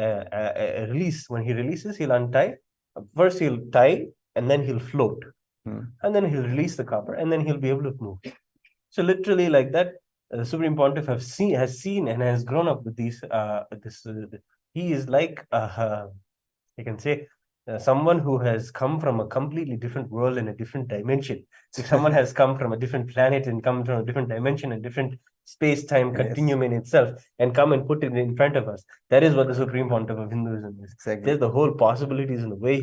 release. When he releases, he'll untie. First, he'll tie, and then he'll float. And then he'll release the copper, and then he'll be able to move. So literally like that, the Supreme Pontiff has seen and has grown up with these. He is like I can say someone who has come from a completely different world in a different dimension. If someone has come from a different planet and come from a different dimension and different space-time continuum in itself and come and put it in front of us, that is what the Supreme Pontiff of Hinduism is. There's the whole possibilities in the way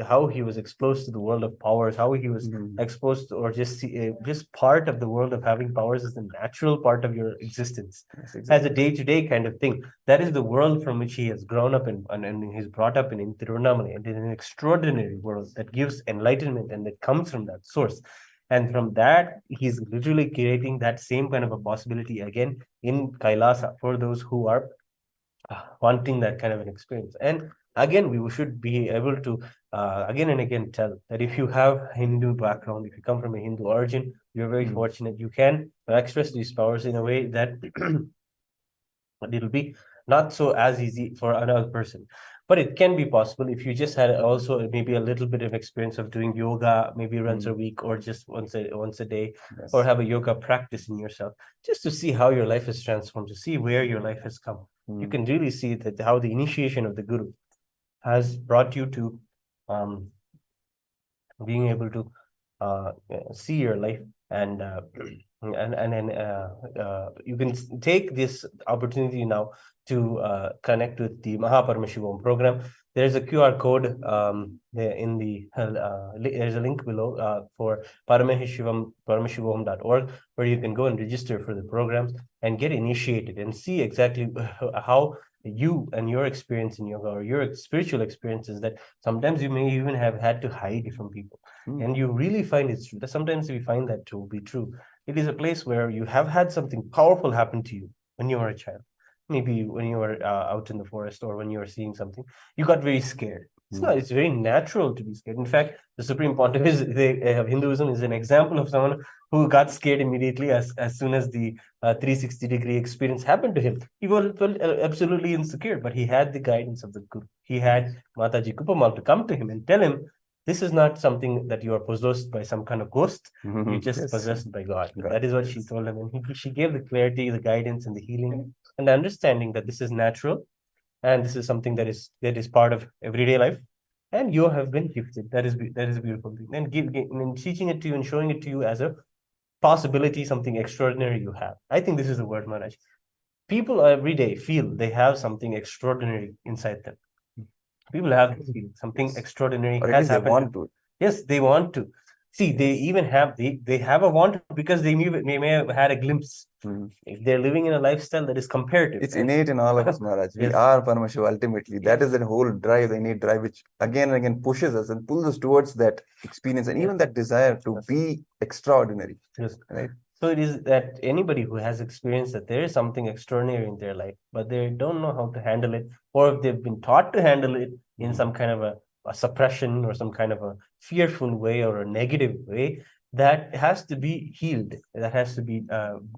how he was exposed to the world of powers, how he was exposed to, or just part of the world of having powers as a natural part of your existence, as a day-to-day kind of thing. That is the world from which he has grown up and he's brought up in Tirunamala, and it is an extraordinary world that gives enlightenment and that comes from that source. And from that, he's literally creating that same kind of a possibility again in Kailasa for those who are wanting that kind of an experience. And again, we should be able to again and again tell that if you have Hindu background, if you come from a Hindu origin, you're very fortunate. You can express these powers in a way that it'll be not so as easy for another person. But it can be possible if you just had also maybe a little bit of experience of doing yoga, maybe once a week or just once a day, or have a yoga practice in yourself, just to see how your life is transformed, to see where your life has come. You can really see that how the initiation of the Guru has brought you to being able to see your life, and you can take this opportunity now to connect with the Paramashivoham program. There's a QR code in the there's a link below for Paramashivoham.org, where you can go and register for the programs and get initiated and see exactly how you and your experience in yoga, or your spiritual experiences, that sometimes you may even have had to hide from people, and you really find it's true. Sometimes we find that to be true. It is a place where you have had something powerful happen to you when you were a child. Maybe when you were out in the forest, or when you were seeing something, you got very scared. It's not. It's very natural to be scared. In fact, the Supreme Pontiff Hinduism is an example of someone who got scared immediately as soon as the 360-degree experience happened to him. He felt absolutely insecure, but he had the guidance of the Guru. He had Mataji Kupamal to come to him and tell him, this is not something that you are possessed by some kind of ghost. You're just possessed by God. That is what she told him. And she gave the clarity, the guidance, and the healing, and the understanding that this is natural, and this is something that is part of everyday life, and you have been gifted. That is a beautiful thing. And teaching it to you and showing it to you as a possibility, something extraordinary you have. I think this is the word, Maharaj. People every day feel they have something extraordinary inside them. People have this feeling something extraordinary Or at has least they happened. want to. Yes, they want to. See, they even have they have a want because they may have had a glimpse. If they're living in a lifestyle that is comparative. It's innate in all of us, Maharaj. We Yes. are Paramashiva ultimately. That is the whole drive, the innate drive, which again and again pushes us and pulls us towards that experience and even that desire to be extraordinary. Yes. Right? So it is that anybody who has experienced that there is something extraordinary in their life, but they don't know how to handle it, or if they've been taught to handle it in some kind of a suppression or some kind of a fearful way or a negative way, that has to be healed. That has to be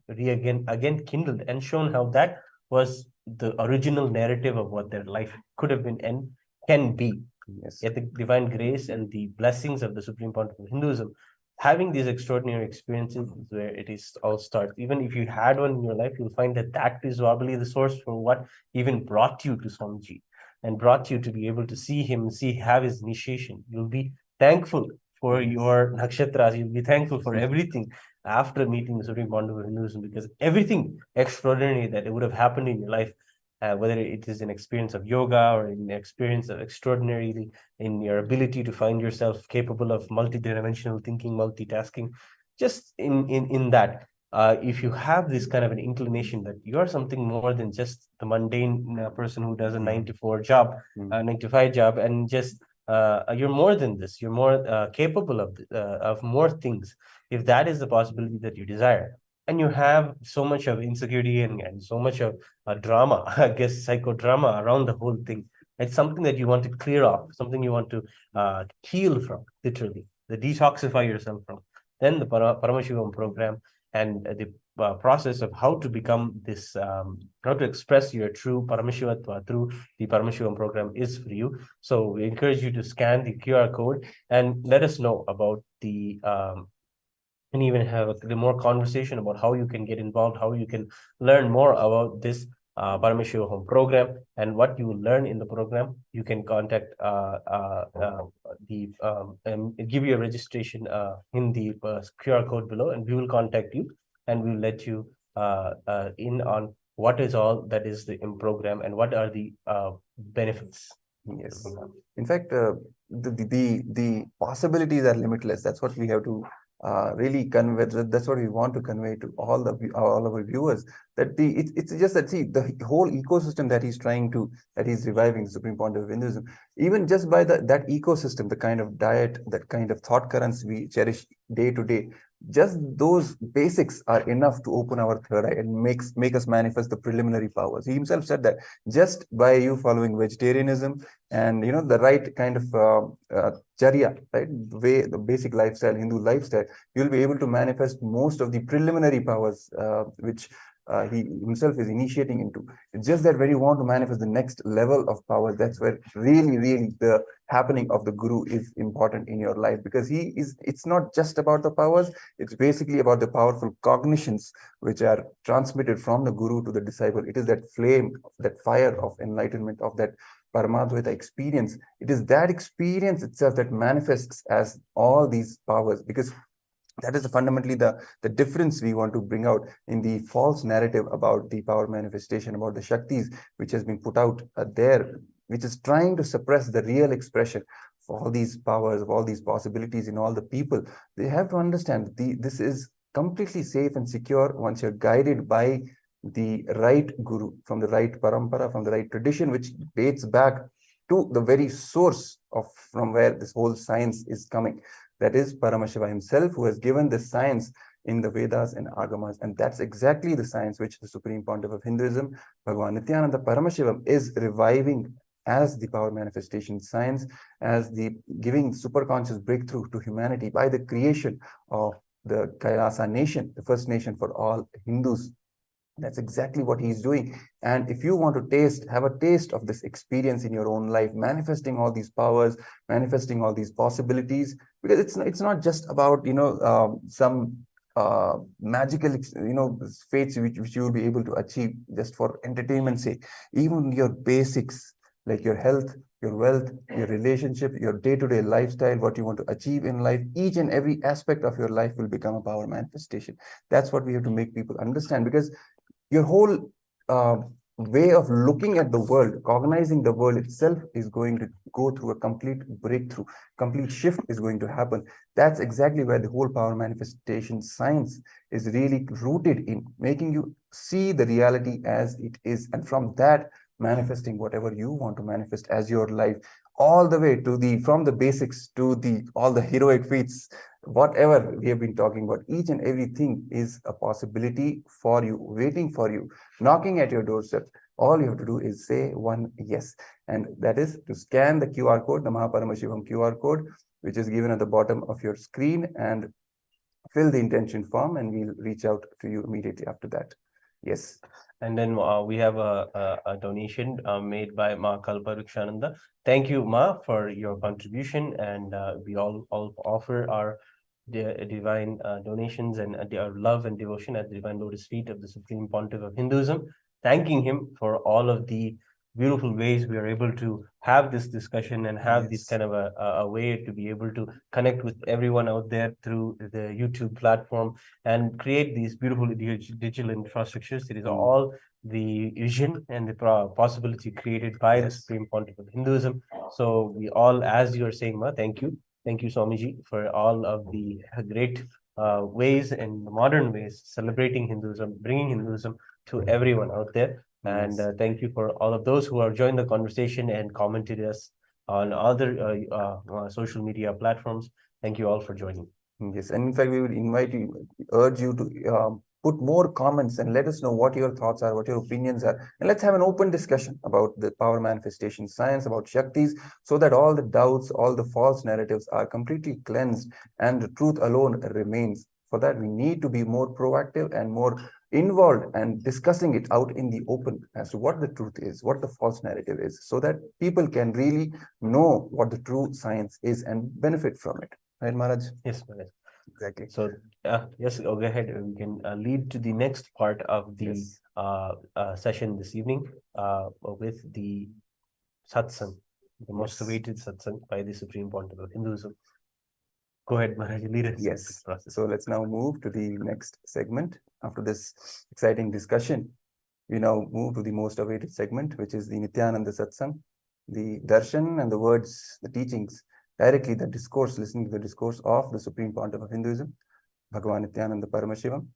again kindled and shown how that was the original narrative of what their life could have been and can be. Yes. Yet the divine grace and the blessings of the Supreme Pontiff of Hinduism, having these extraordinary experiences is where it is all starts. Even if you had one in your life, you'll find that is probably the source for what even brought you to Swamiji and brought you to be able to see him, have his initiation. You'll be thankful for your nakshatras. You'll be thankful for everything after meeting the Supreme Pontiff of Hinduism, because everything extraordinary that would have happened in your life, whether it is an experience of yoga or an experience of extraordinarily in your ability to find yourself capable of multi-dimensional thinking, multitasking, just in that, if you have this kind of an inclination that you are something more than just the mundane person who does a 9 to 4 job, 9 to 5 job, and just you're more than this. You're more capable of more things. If that is the possibility that you desire, and you have so much of insecurity and so much of drama, I guess psychodrama around the whole thing, it's something that you want to clear off, something you want to heal from, literally, the detoxify yourself from. Then the Paramashivam program and the process of how to become this, how to express your true Paramashivatva through the Paramashivam program is for you. So we encourage you to scan the QR code and let us know about the and even have a more conversation about how you can get involved, how you can learn more about this Paramashivoham program and what you will learn in the program. You can contact and give you a registration in the QR code below, and we will contact you and we will let you in on what is all that is the program and what are the benefits. Yes. In fact, the possibilities are limitless. That's what we have to really convey. That's what we want to convey to all of our viewers. That it's just that, see, the whole ecosystem that he's reviving, the Supreme Pontiff of Hinduism, even just by that ecosystem, the kind of diet, that kind of thought currents we cherish day to day, just those basics are enough to open our third eye and make us manifest the preliminary powers. He himself said that just by you following vegetarianism and the right kind of charya, right, the basic lifestyle, Hindu lifestyle, you'll be able to manifest most of the preliminary powers which he himself is initiating into. It's just that when you want to manifest the next level of power, that's where really the happening of the Guru is important in your life, because it's not just about the powers, it's basically about the powerful cognitions which are transmitted from the Guru to the disciple. It is that flame, that fire of enlightenment, of that Paramadvaita experience, it is that experience itself that manifests as all these powers, because that is fundamentally the difference we want to bring out in the false narrative about the power manifestation, about the Shaktis, which has been put out there, which is trying to suppress the real expression of all these powers, of all these possibilities in all the people. They have to understand this is completely safe and secure once you're guided by the right guru, from the right parampara, from the right tradition, which dates back to the very source of from where this whole science is coming. That is Paramashiva himself, who has given this science in the Vedas and Agamas. And that's exactly the science which the Supreme Pontiff of Hinduism, Bhagavan Nithyananda Paramashivam, is reviving as the power manifestation science, as the giving superconscious breakthrough to humanity by the creation of the Kailasa nation, the first nation for all Hindus. That's exactly what he's doing. And if you want to have a taste of this experience in your own life, manifesting all these powers, manifesting all these possibilities, because it's not just about, some magical, fates which you will be able to achieve just for entertainment's sake. Even your basics, like your health, your wealth, your relationship, your day-to-day lifestyle, what you want to achieve in life, each and every aspect of your life will become a power manifestation. That's what we have to make people understand, because your whole way of looking at the world, cognizing the world itself, is going to go through a complete breakthrough, complete shift is going to happen. That's exactly where the whole power manifestation science is really rooted in, making you see the reality as it is, and from that manifesting whatever you want to manifest as your life, all the way to from the basics to all the heroic feats. Whatever we have been talking about, each and everything is a possibility for you, waiting for you, knocking at your doorstep. All you have to do is say one yes, and that is to scan the QR code, the Paramashivam QR code, which is given at the bottom of your screen, and fill the intention form, and we'll reach out to you immediately after that. Yes. And then we have a donation made by Ma Kalparukshananda. Thank you, Ma, for your contribution. And we all offer our divine donations and our love and devotion at the divine lotus feet of the Supreme Pontiff of Hinduism, thanking him for all of the beautiful ways we are able to have this discussion and have this kind of a way to be able to connect with everyone out there through the YouTube platform and create these beautiful digital infrastructures. It is all the vision and the possibility created by the Supreme Pontiff of Hinduism. So we all, as you are saying, Ma, thank you. Thank you, Swamiji, for all of the great ways and modern ways celebrating Hinduism, bringing Hinduism to everyone out there. And thank you for all of those who have joined the conversation and commented us on other social media platforms. Thank you all for joining. Yes, and in fact, we would urge you to put more comments and let us know what your thoughts are, what your opinions are. And let's have an open discussion about the power manifestation science, about Shaktis, so that all the doubts, all the false narratives are completely cleansed and the truth alone remains. For that, we need to be more proactive and more involved and discussing it out in the open as to what the truth is, what the false narrative is, so that people can really know what the true science is and benefit from it. Right, Maharaj? Yes, Maharaj. Exactly. So, yes, go ahead. We can lead to the next part of the session this evening with the satsang, the most awaited satsang by the Supreme Pontiff of Hinduism. Go ahead, Maharaj, lead us. Yes. So let's now move to the next segment. After this exciting discussion, we now move to the most awaited segment, which is the Nithyananda satsang, the darshan and the words, the teachings, directly the discourse, listening to the discourse of the Supreme Pontiff of Hinduism, Bhagavan Nithyananda Paramashivam.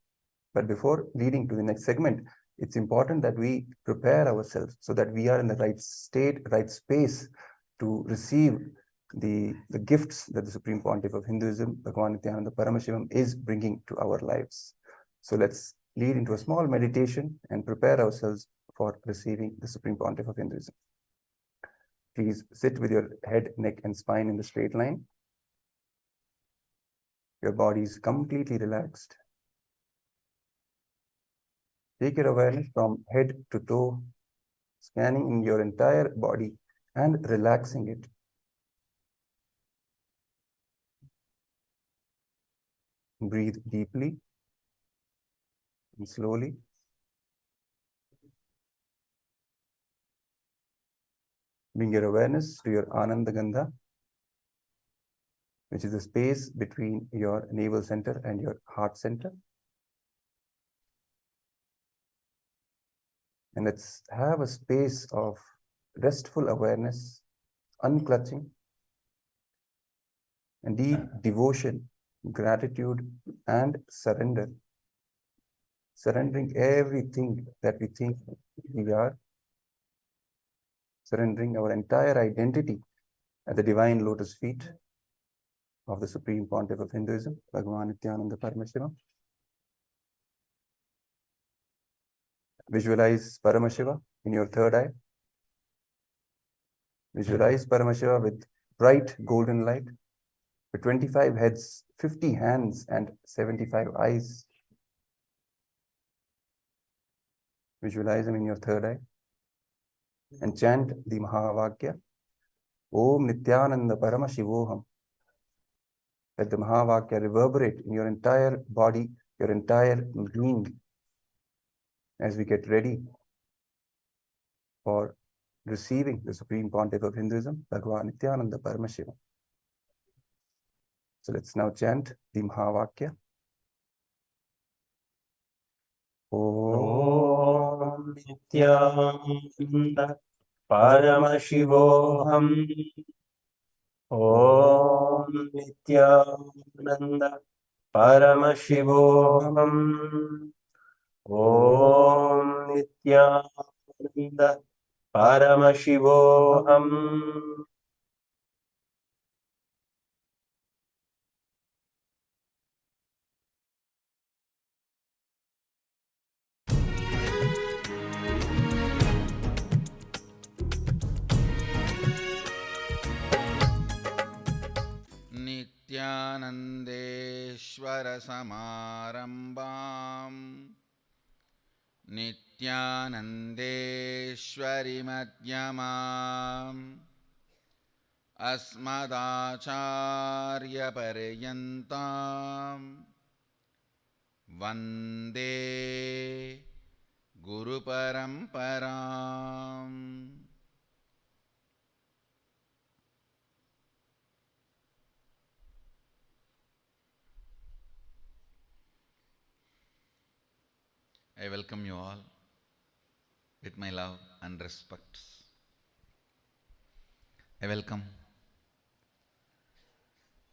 But before leading to the next segment, it's important that we prepare ourselves so that we are in the right state, right space to receive the gifts that the Supreme Pontiff of Hinduism, Bhagavan Nithyananda Paramashivam, is bringing to our lives. So let's lead into a small meditation and prepare ourselves for receiving the Supreme Pontiff of Hinduism. Please sit with your head, neck, and spine in the straight line. Your body is completely relaxed. Take your awareness from head to toe, scanning in your entire body and relaxing it. Breathe deeply and slowly. Bring your awareness to your Ananda Gandha, which is the space between your navel center and your heart center. And let's have a space of restful awareness, unclutching, and deep devotion, gratitude, and surrender. Surrendering everything that we think we are, surrendering our entire identity at the divine lotus feet of the Supreme Pontiff of Hinduism, Bhagavan Nithyananda Paramashivam. Visualize Paramashiva in your third eye. Visualize Paramashiva with bright golden light, with 25 heads, 50 hands, and 75 eyes. Visualize him in your third eye and chant the Mahavakya, Om Nithyananda Paramashivoham. Let the Mahavakya reverberate in your entire body, your entire being, as we get ready for receiving the Supreme Pontiff of Hinduism, Bhagavan Nithyananda Paramashivam. So let's now chant the Mahavakya. Om Nithyananda Paramashivoham. Om Nithyananda Paramashivoham. Om Nithyananda Paramashivoham. नित्यानन्देश्वर समारम्भाम् नित्यानन्देश्वरि मध्यमाम् अस्मदाचार्यपर्यन्ताम् वन्दे गुरुपरम्पराम्. I welcome you all with my love and respect. I welcome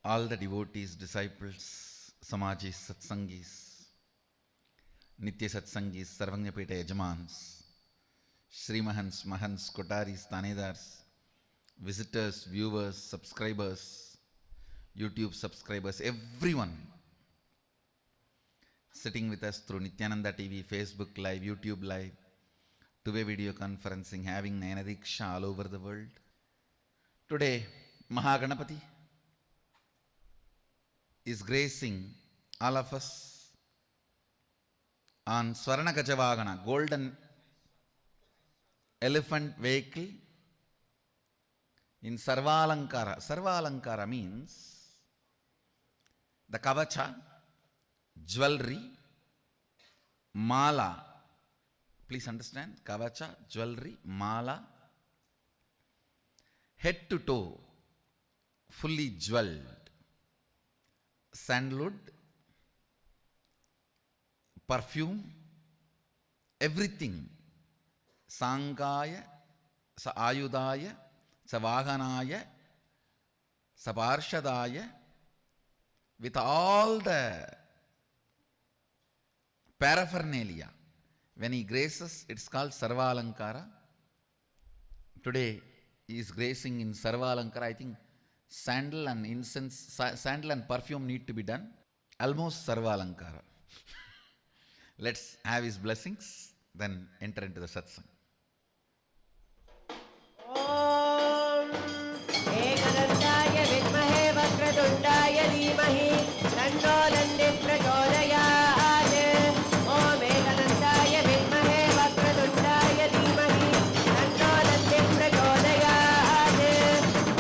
all the devotees, disciples, Samajis, Satsangis, Nitya Satsangis, Sarvanyapeta Yajamans, Srimahans, Mahans, Kotaris, Tanedars, visitors, viewers, subscribers, YouTube subscribers, everyone sitting with us through Nithyananda TV, Facebook Live, YouTube Live, two-way video conferencing, having Nayanadiksha all over the world. Today, Mahaganapati is gracing all of us on Swarna Gajavagana, golden elephant vehicle in Sarvalankara. Sarvalankara means the kavacha, jewelry, mala. Please understand, kavacha, jewelry, mala, head to toe, fully jeweled, sandalwood, perfume, everything, sangaya, sa ayudaya, sa vahanaya, sa parshadaya, with all the paraphernalia. When he graces, it's called Sarvalankara. Today, he is gracing in Sarvalankara. I think sandal and incense, sandal and perfume need to be done. Almost Sarvalankara. Let's have his blessings, then enter into the satsang. Om Ekadantaya Vidmahe Vakratundaya Dhimahi Tanno Nandi Prachodayat. Om Ekadantaya Vidmahe Vakratundaya Dhimahi Tanno Nandi Prachodayat.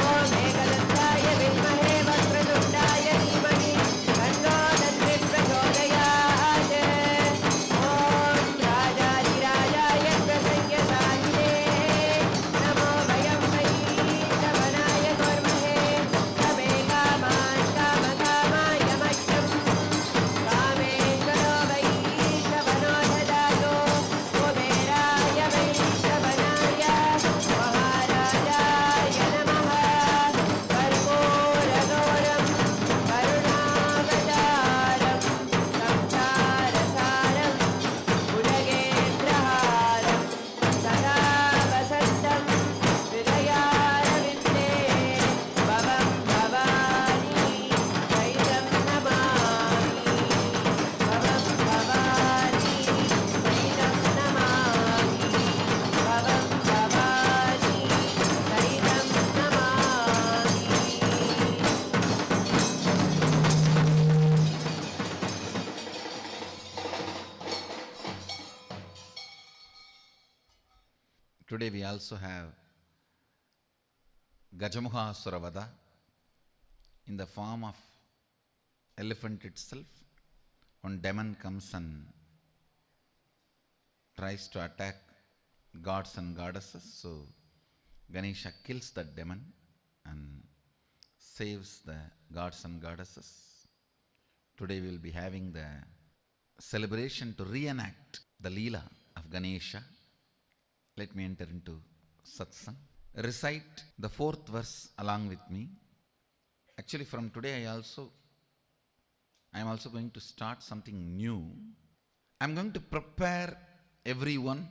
Om Ekadantaya Vidmahe Vakratundaya Dhimahi Tanno Nandi Prachodayat. Om Rajadi Rajaya Prasanya Sahine Namo Vayam Vai Today we also have Gajamuhasuravada in the form of elephant itself. One demon comes and tries to attack gods and goddesses. So Ganesha kills that demon and saves the gods and goddesses. Today we will be having the celebration to reenact the Leela of Ganesha. Let me enter into satsang. Recite the 4th verse along with me. Actually, from today I am also going to start something new. I am going to prepare everyone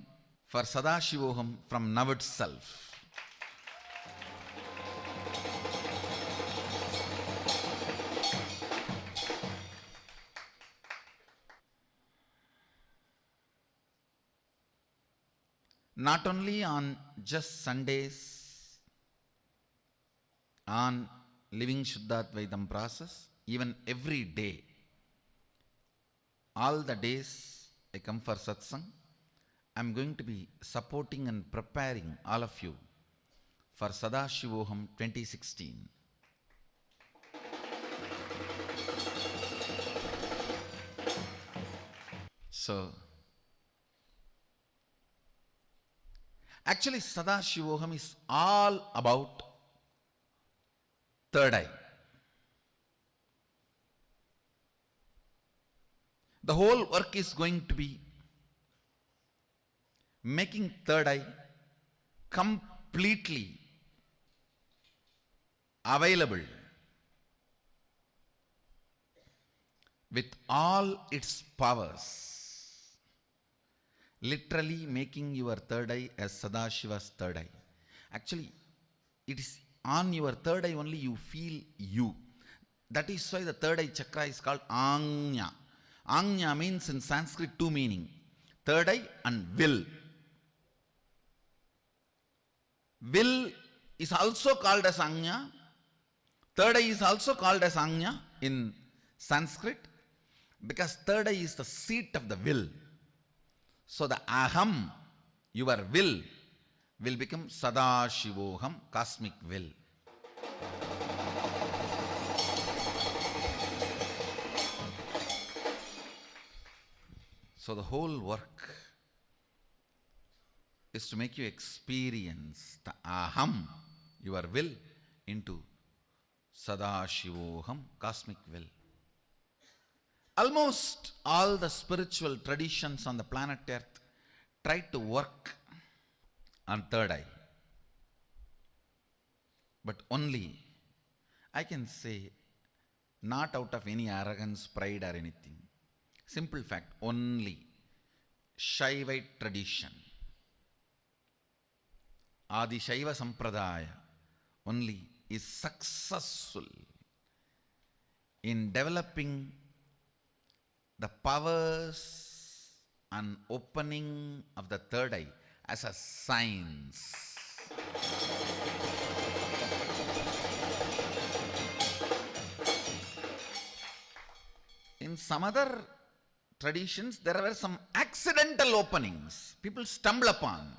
for Sadashivoham from now itself. Not only on just Sundays, on living Shuddhadvaitam process, even every day, all the days I come for satsang, I am going to be supporting and preparing all of you for Sadashivoham 2016. So, actually Sadashivoham is all about third eye. The whole work is going to be making third eye completely available with all its powers. Literally making your third eye as Sadashiva's third eye. Actually, it is on your third eye only you feel you. That is why the third eye chakra is called Anya. Anya means in Sanskrit two meaning. Third eye and will. Will is also called as Anya. Third eye is also called as Anya in Sanskrit because third eye is the seat of the will. So the Aham, your will become Sadashivoham, cosmic will. So the whole work is to make you experience the Aham, your will, into Sadashivoham, cosmic will. Almost all the spiritual traditions on the planet Earth try to work on third eye. But only, I can say, not out of any arrogance, pride or anything. Simple fact, only Shaivite tradition, Adi Shaiva Sampradaya, only is successful in developing the powers and opening of the third eye as a science. In some other traditions, there were some accidental openings. People stumble upon.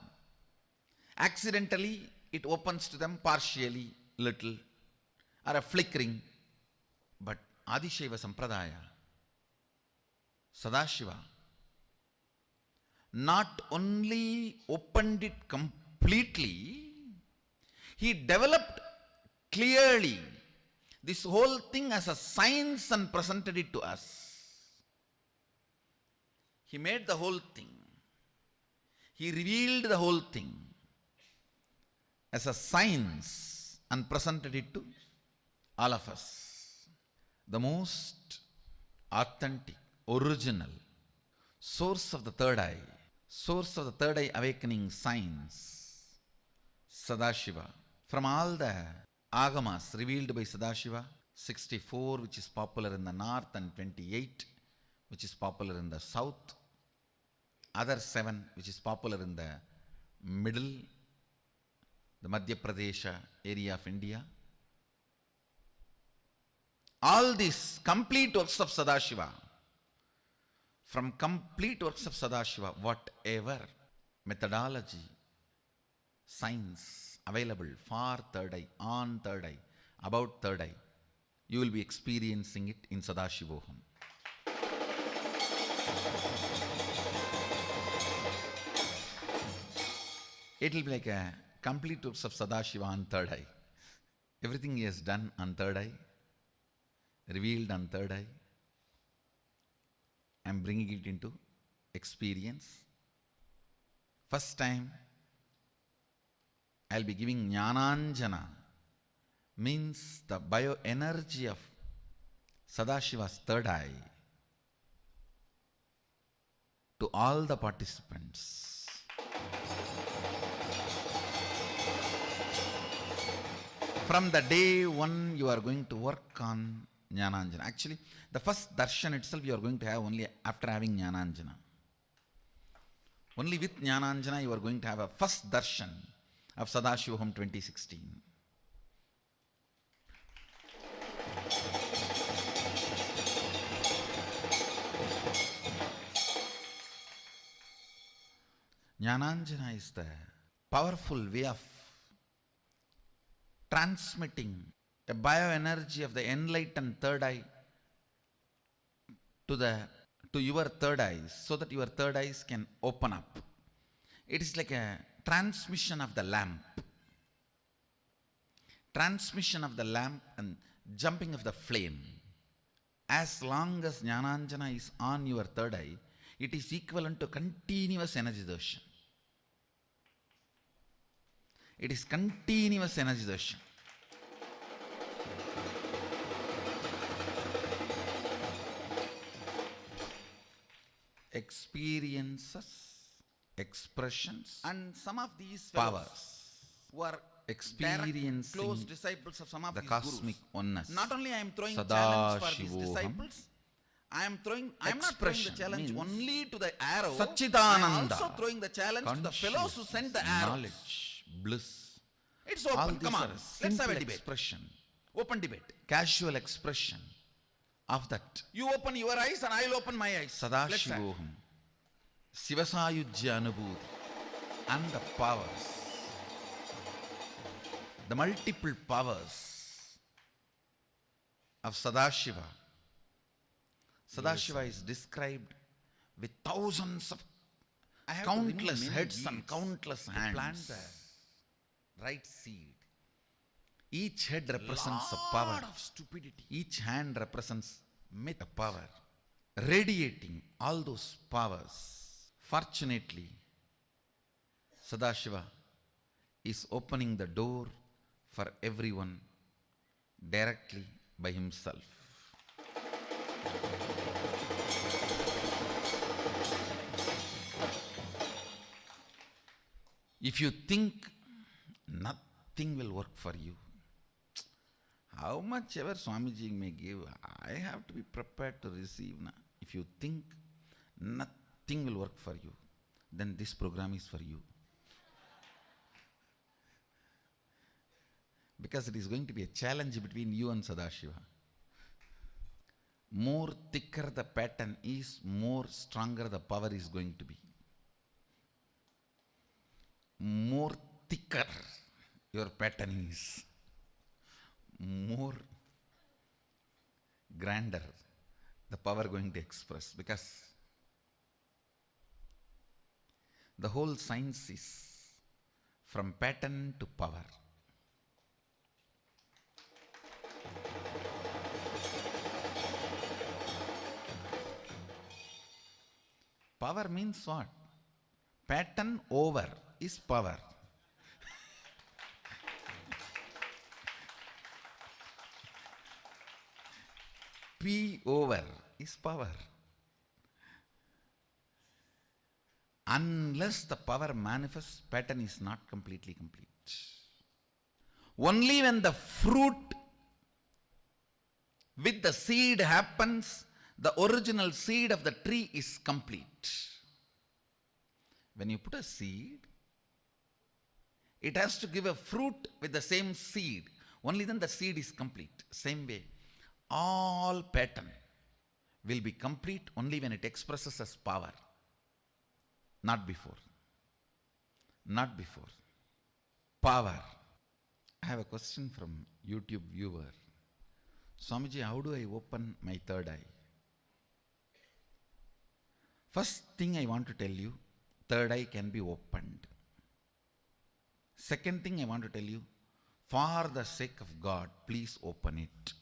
Accidentally, it opens to them partially, little, or a flickering. But Adishaiva Sampradaya, Sadashiva, not only opened it completely, he developed clearly this whole thing as a science and presented it to us. He made the whole thing. He revealed the whole thing as a science and presented it to all of us. The most authentic, original source of the third eye, source of the third eye awakening science, Sadashiva. From all the agamas revealed by Sadashiva, 64 which is popular in the north and 28 which is popular in the south, other 7 which is popular in the middle, the Madhya Pradesh area of India. All these complete works of Sadashiva, from complete works of Sadashiva, whatever methodology signs available for third eye, on third eye, about third eye, you will be experiencing it in Sadashivoham. It will be like a complete tours of Sadashiva on third eye. Everything he has done on third eye, revealed on third eye. I am bringing it into experience. First time, I will be giving Jnananjana, means the bioenergy of Sadashiva's third eye, to all the participants. From the day one you are going to work on Jnananjana. Actually, the first darshan itself you are going to have only after having Jnananjana. Only with Jnananjana you are going to have a first darshan of Sadashivoham 2016. Jnananjana is the powerful way of transmitting a bioenergy of the enlightened third eye to your third eyes, so that your third eyes can open up. It is like a transmission of the lamp. Transmission of the lamp and jumping of the flame. As long as Jnananjana is on your third eye, it is equivalent to continuous energy darshan. It is continuous energy darshan. Experiences, expressions, and some of these powers who are experiencing close disciples of some of the cosmic oneness. Not only I am throwing challenge for these disciples, I am not throwing the challenge only to the arrow. Satchidananda. I am also throwing the challenge to the fellows who sent the arrows. Knowledge, bliss. It's open. Come on, let's have a debate. Expression. Open debate. Casual expression of that. You open your eyes and I will open my eyes. Sadashivoham. Sivasayujya Anubhuti. And the powers. The multiple powers of Sadashiva. Sadashiva is described with thousands of countless heads and countless hands. Plant the right seed. Each head represents a power of stupidity. Each hand represents myth, a power, radiating all those powers. Fortunately, Sadashiva is opening the door for everyone directly by himself. If you think nothing will work for you, how much ever Swamiji may give, I have to be prepared to receive. If you think nothing will work for you, then this program is for you. Because it is going to be a challenge between you and Sadashiva. More thicker the pattern is, more stronger the power is going to be. More thicker your pattern is, more grander the power going to express, because the whole science is from pattern to power. Power means what? Pattern over is power. P over is power. Unless the power manifests, pattern is not completely complete. Only when the fruit with the seed happens, the original seed of the tree is complete. When you put a seed, it has to give a fruit with the same seed. Only then the seed is complete. Same way, all pattern will be complete only when it expresses as power. Not before. Not before. power. I have a question from YouTube viewer. Swamiji, how do I open my third eye? First thing I want to tell you, third eye can be opened. Second thing I want to tell you, for the sake of God, please open it.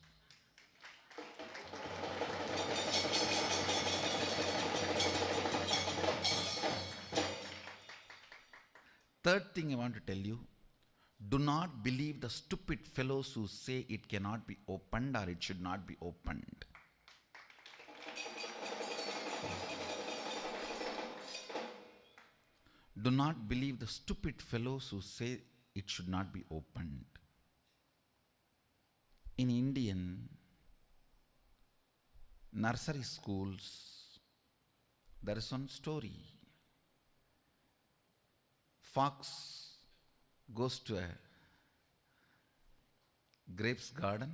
Third thing I want to tell you, do not believe the stupid fellows who say it cannot be opened or it should not be opened. Do not believe the stupid fellows who say it should not be opened. In Indian nursery schools, there is one story. Fox goes to a grapes garden.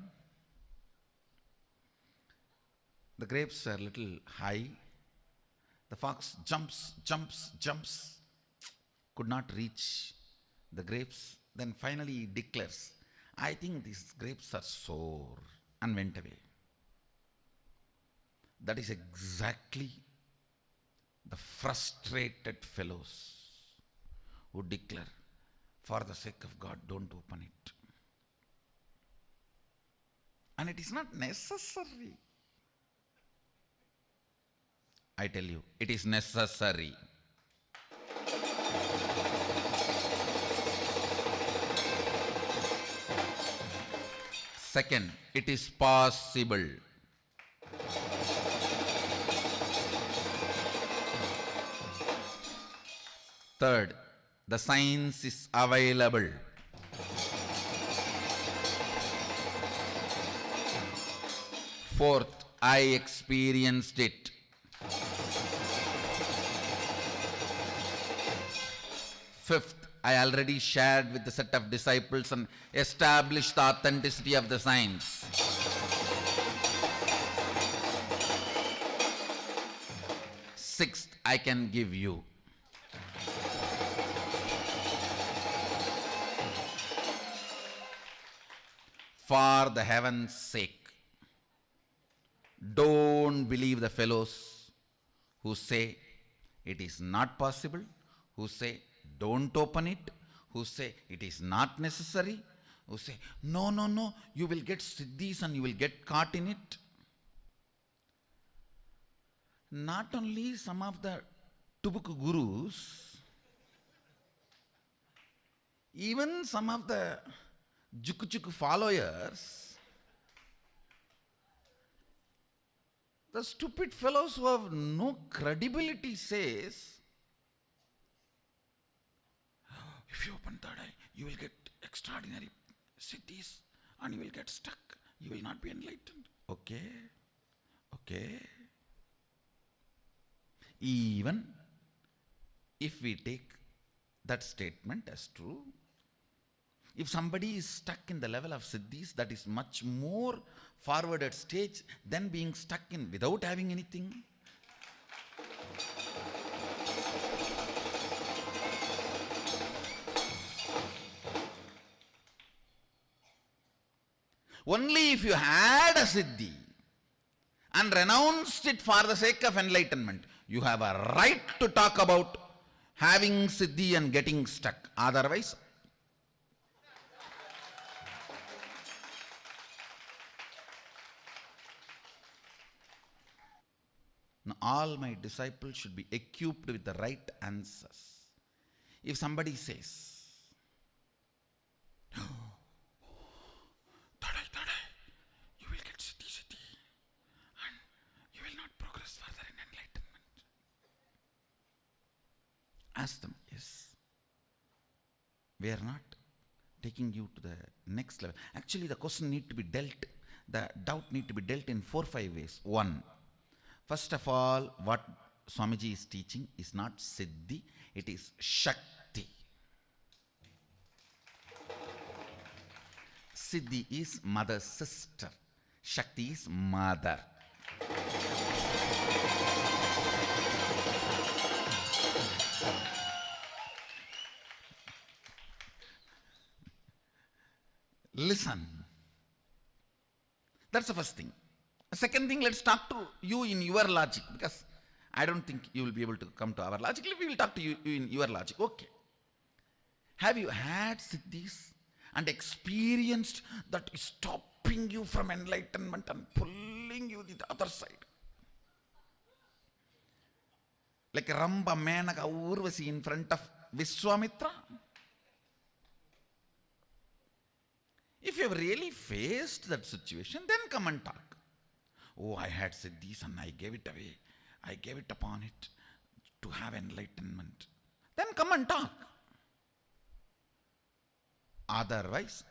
The grapes are a little high. The fox jumps, could not reach the grapes. Then finally he declares, I think these grapes are sour, and went away. That is exactly the frustrated fellows who declare, for the sake of God, don't open it. And it is not necessary. I tell you, it is necessary. Second, it is possible. Third, the science is available. Fourth, I experienced it. Fifth, I already shared with the set of disciples and established the authenticity of the science. Sixth, I can give you. For the heaven's sake, don't believe the fellows who say it is not possible, who say don't open it, who say it is not necessary, who say no, you will get siddhis and you will get caught in it. Not only some of the Tubuk gurus, even some of the Juku followers, the stupid fellows who have no credibility says, if you open third eye, you will get extraordinary siddhis and you will get stuck. You will not be enlightened. Okay. Even if we take that statement as true, if somebody is stuck in the level of siddhis, that is much more forwarded stage than being stuck in without having anything. Only if you had a siddhi and renounced it for the sake of enlightenment, you have a right to talk about having siddhi and getting stuck. Otherwise, now all my disciples should be equipped with the right answers. If somebody says, you will get siddhi and you will not progress further in enlightenment. Ask them, yes, we are not taking you to the next level. Actually, the question need to be dealt, the doubt need to be dealt in 4-5 ways. One, first of all, what Swamiji is teaching is not siddhi, it is shakti. Siddhi is mother's sister. Shakti is mother. Listen. That's the first thing. The second thing, let's talk to you in your logic, because I don't think you will be able to come to our logic. We will talk to you in your logic. Okay. Have you had siddhis and experienced that is stopping you from enlightenment and pulling you to the other side? Like Ramba, Menaka, Urvasi in front of Vishwamitra? If you have really faced that situation, then come and talk. Oh, I had said this and I gave it away. I gave it upon it to have enlightenment. Then come and talk. Otherwise,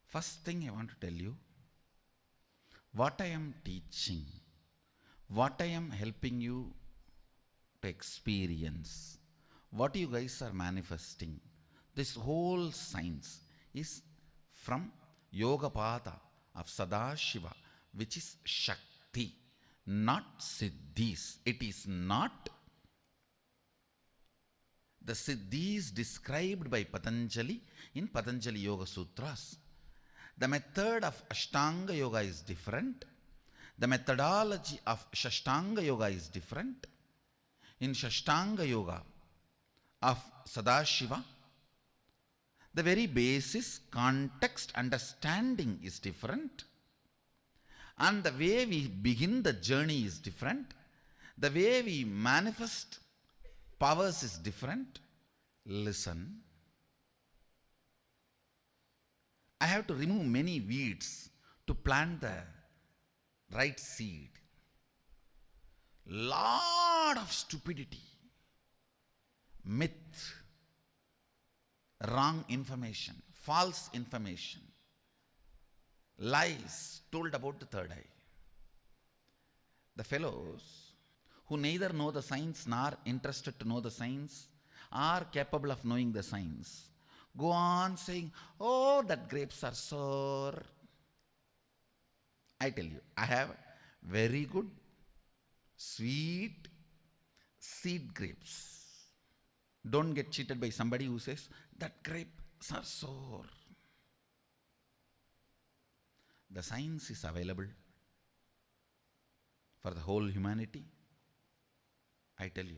first thing I want to tell you, what I am teaching, what I am helping you to experience, what you guys are manifesting, this whole science is from Yogapada of Sadashiva, which is Shakti, not Siddhis. It is not the Siddhis described by Patanjali in Patanjali Yoga Sutras. The method of Ashtanga Yoga is different. The methodology of Shashtanga Yoga is different. In Shashtanga Yoga of Sadashiva, the very basis, context, understanding is different. And the way we begin the journey is different. The way we manifest powers is different. Listen. I have to remove many weeds to plant the right seed. Lot of stupidity, myth, wrong information, false information, lies told about the third eye. The fellows who neither know the science nor interested to know the science are capable of knowing the science go on saying, oh, that grapes are sour. I tell you, I have very good, sweet seed grapes. Don't get cheated by somebody who says, that grapes are sour. The science is available for the whole humanity. I tell you,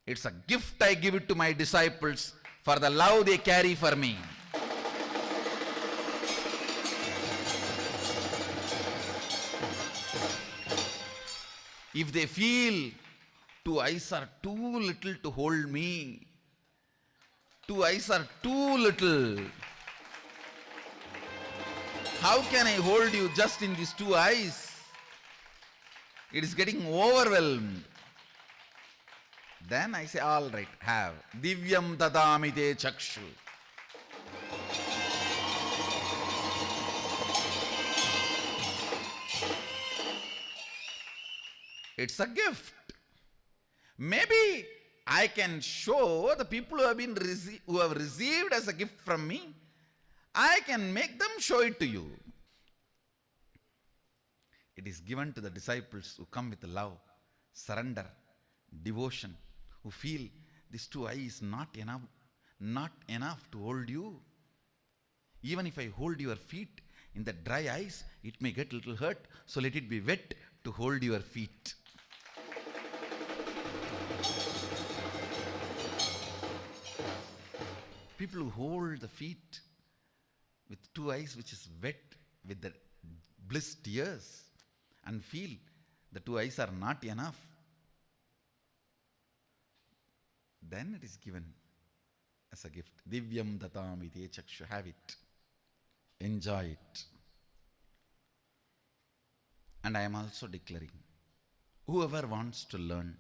it's a gift I give it to my disciples for the love they carry for me. If they feel 2 eyes are too little to hold me, 2 eyes are too little, how can I hold you just in these 2 eyes? It is getting overwhelmed. Then I say, all right, have. Divyam dadami te chakshu. It's a gift. Maybe I can show the people who have received as a gift from me, I can make them show it to you. It is given to the disciples who come with love, surrender, devotion, who feel these 2 eyes not enough to hold you. Even if I hold your feet in the dry eyes, it may get a little hurt, so let it be wet to hold your feet. People who hold the feet with 2 eyes which is wet with the bliss tears and feel the 2 eyes are not enough, then it is given as a gift. Divyam datami te chakshu. Have it. Enjoy it. And I am also declaring, whoever wants to learn,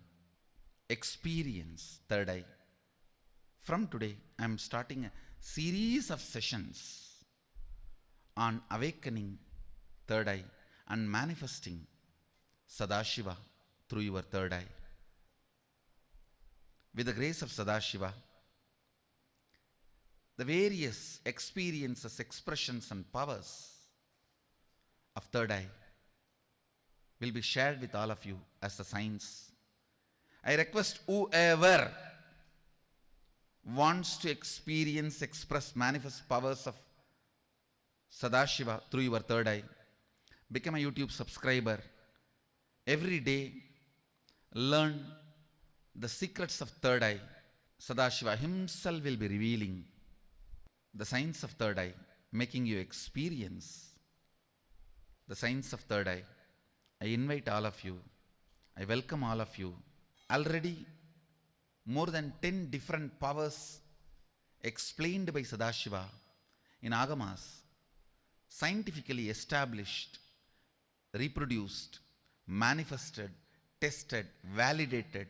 experience third eye, from today I am starting a series of sessions on awakening third eye and manifesting Sadashiva through your third eye. With the grace of Sadashiva, the various experiences, expressions and powers of third eye will be shared with all of you as the science. I request whoever wants to experience, express, manifest powers of Sadashiva through your third eye, become a YouTube subscriber. Every day, learn the secrets of third eye. Sadashiva himself will be revealing the science of third eye, making you experience the science of third eye. I invite all of you, I welcome all of you. Already more than 10 different powers explained by Sadashiva in Agamas, scientifically established, reproduced, manifested, tested, validated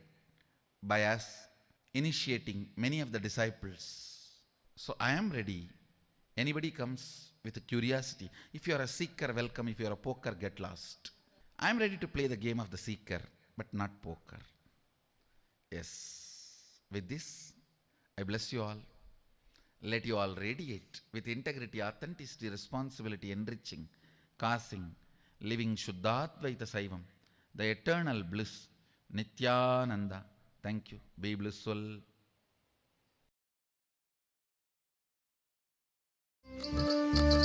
by us, initiating many of the disciples. So I am ready. Anybody comes with a curiosity. If you are a seeker, welcome. If you are a poker, get lost. I am ready to play the game of the seeker, but not poker. Yes. With this, I bless you all. Let you all radiate with integrity, authenticity, responsibility, enriching, causing, living Shuddhadvaita Saivam, the eternal bliss, Nithyananda. Thank you. Be blissful. Om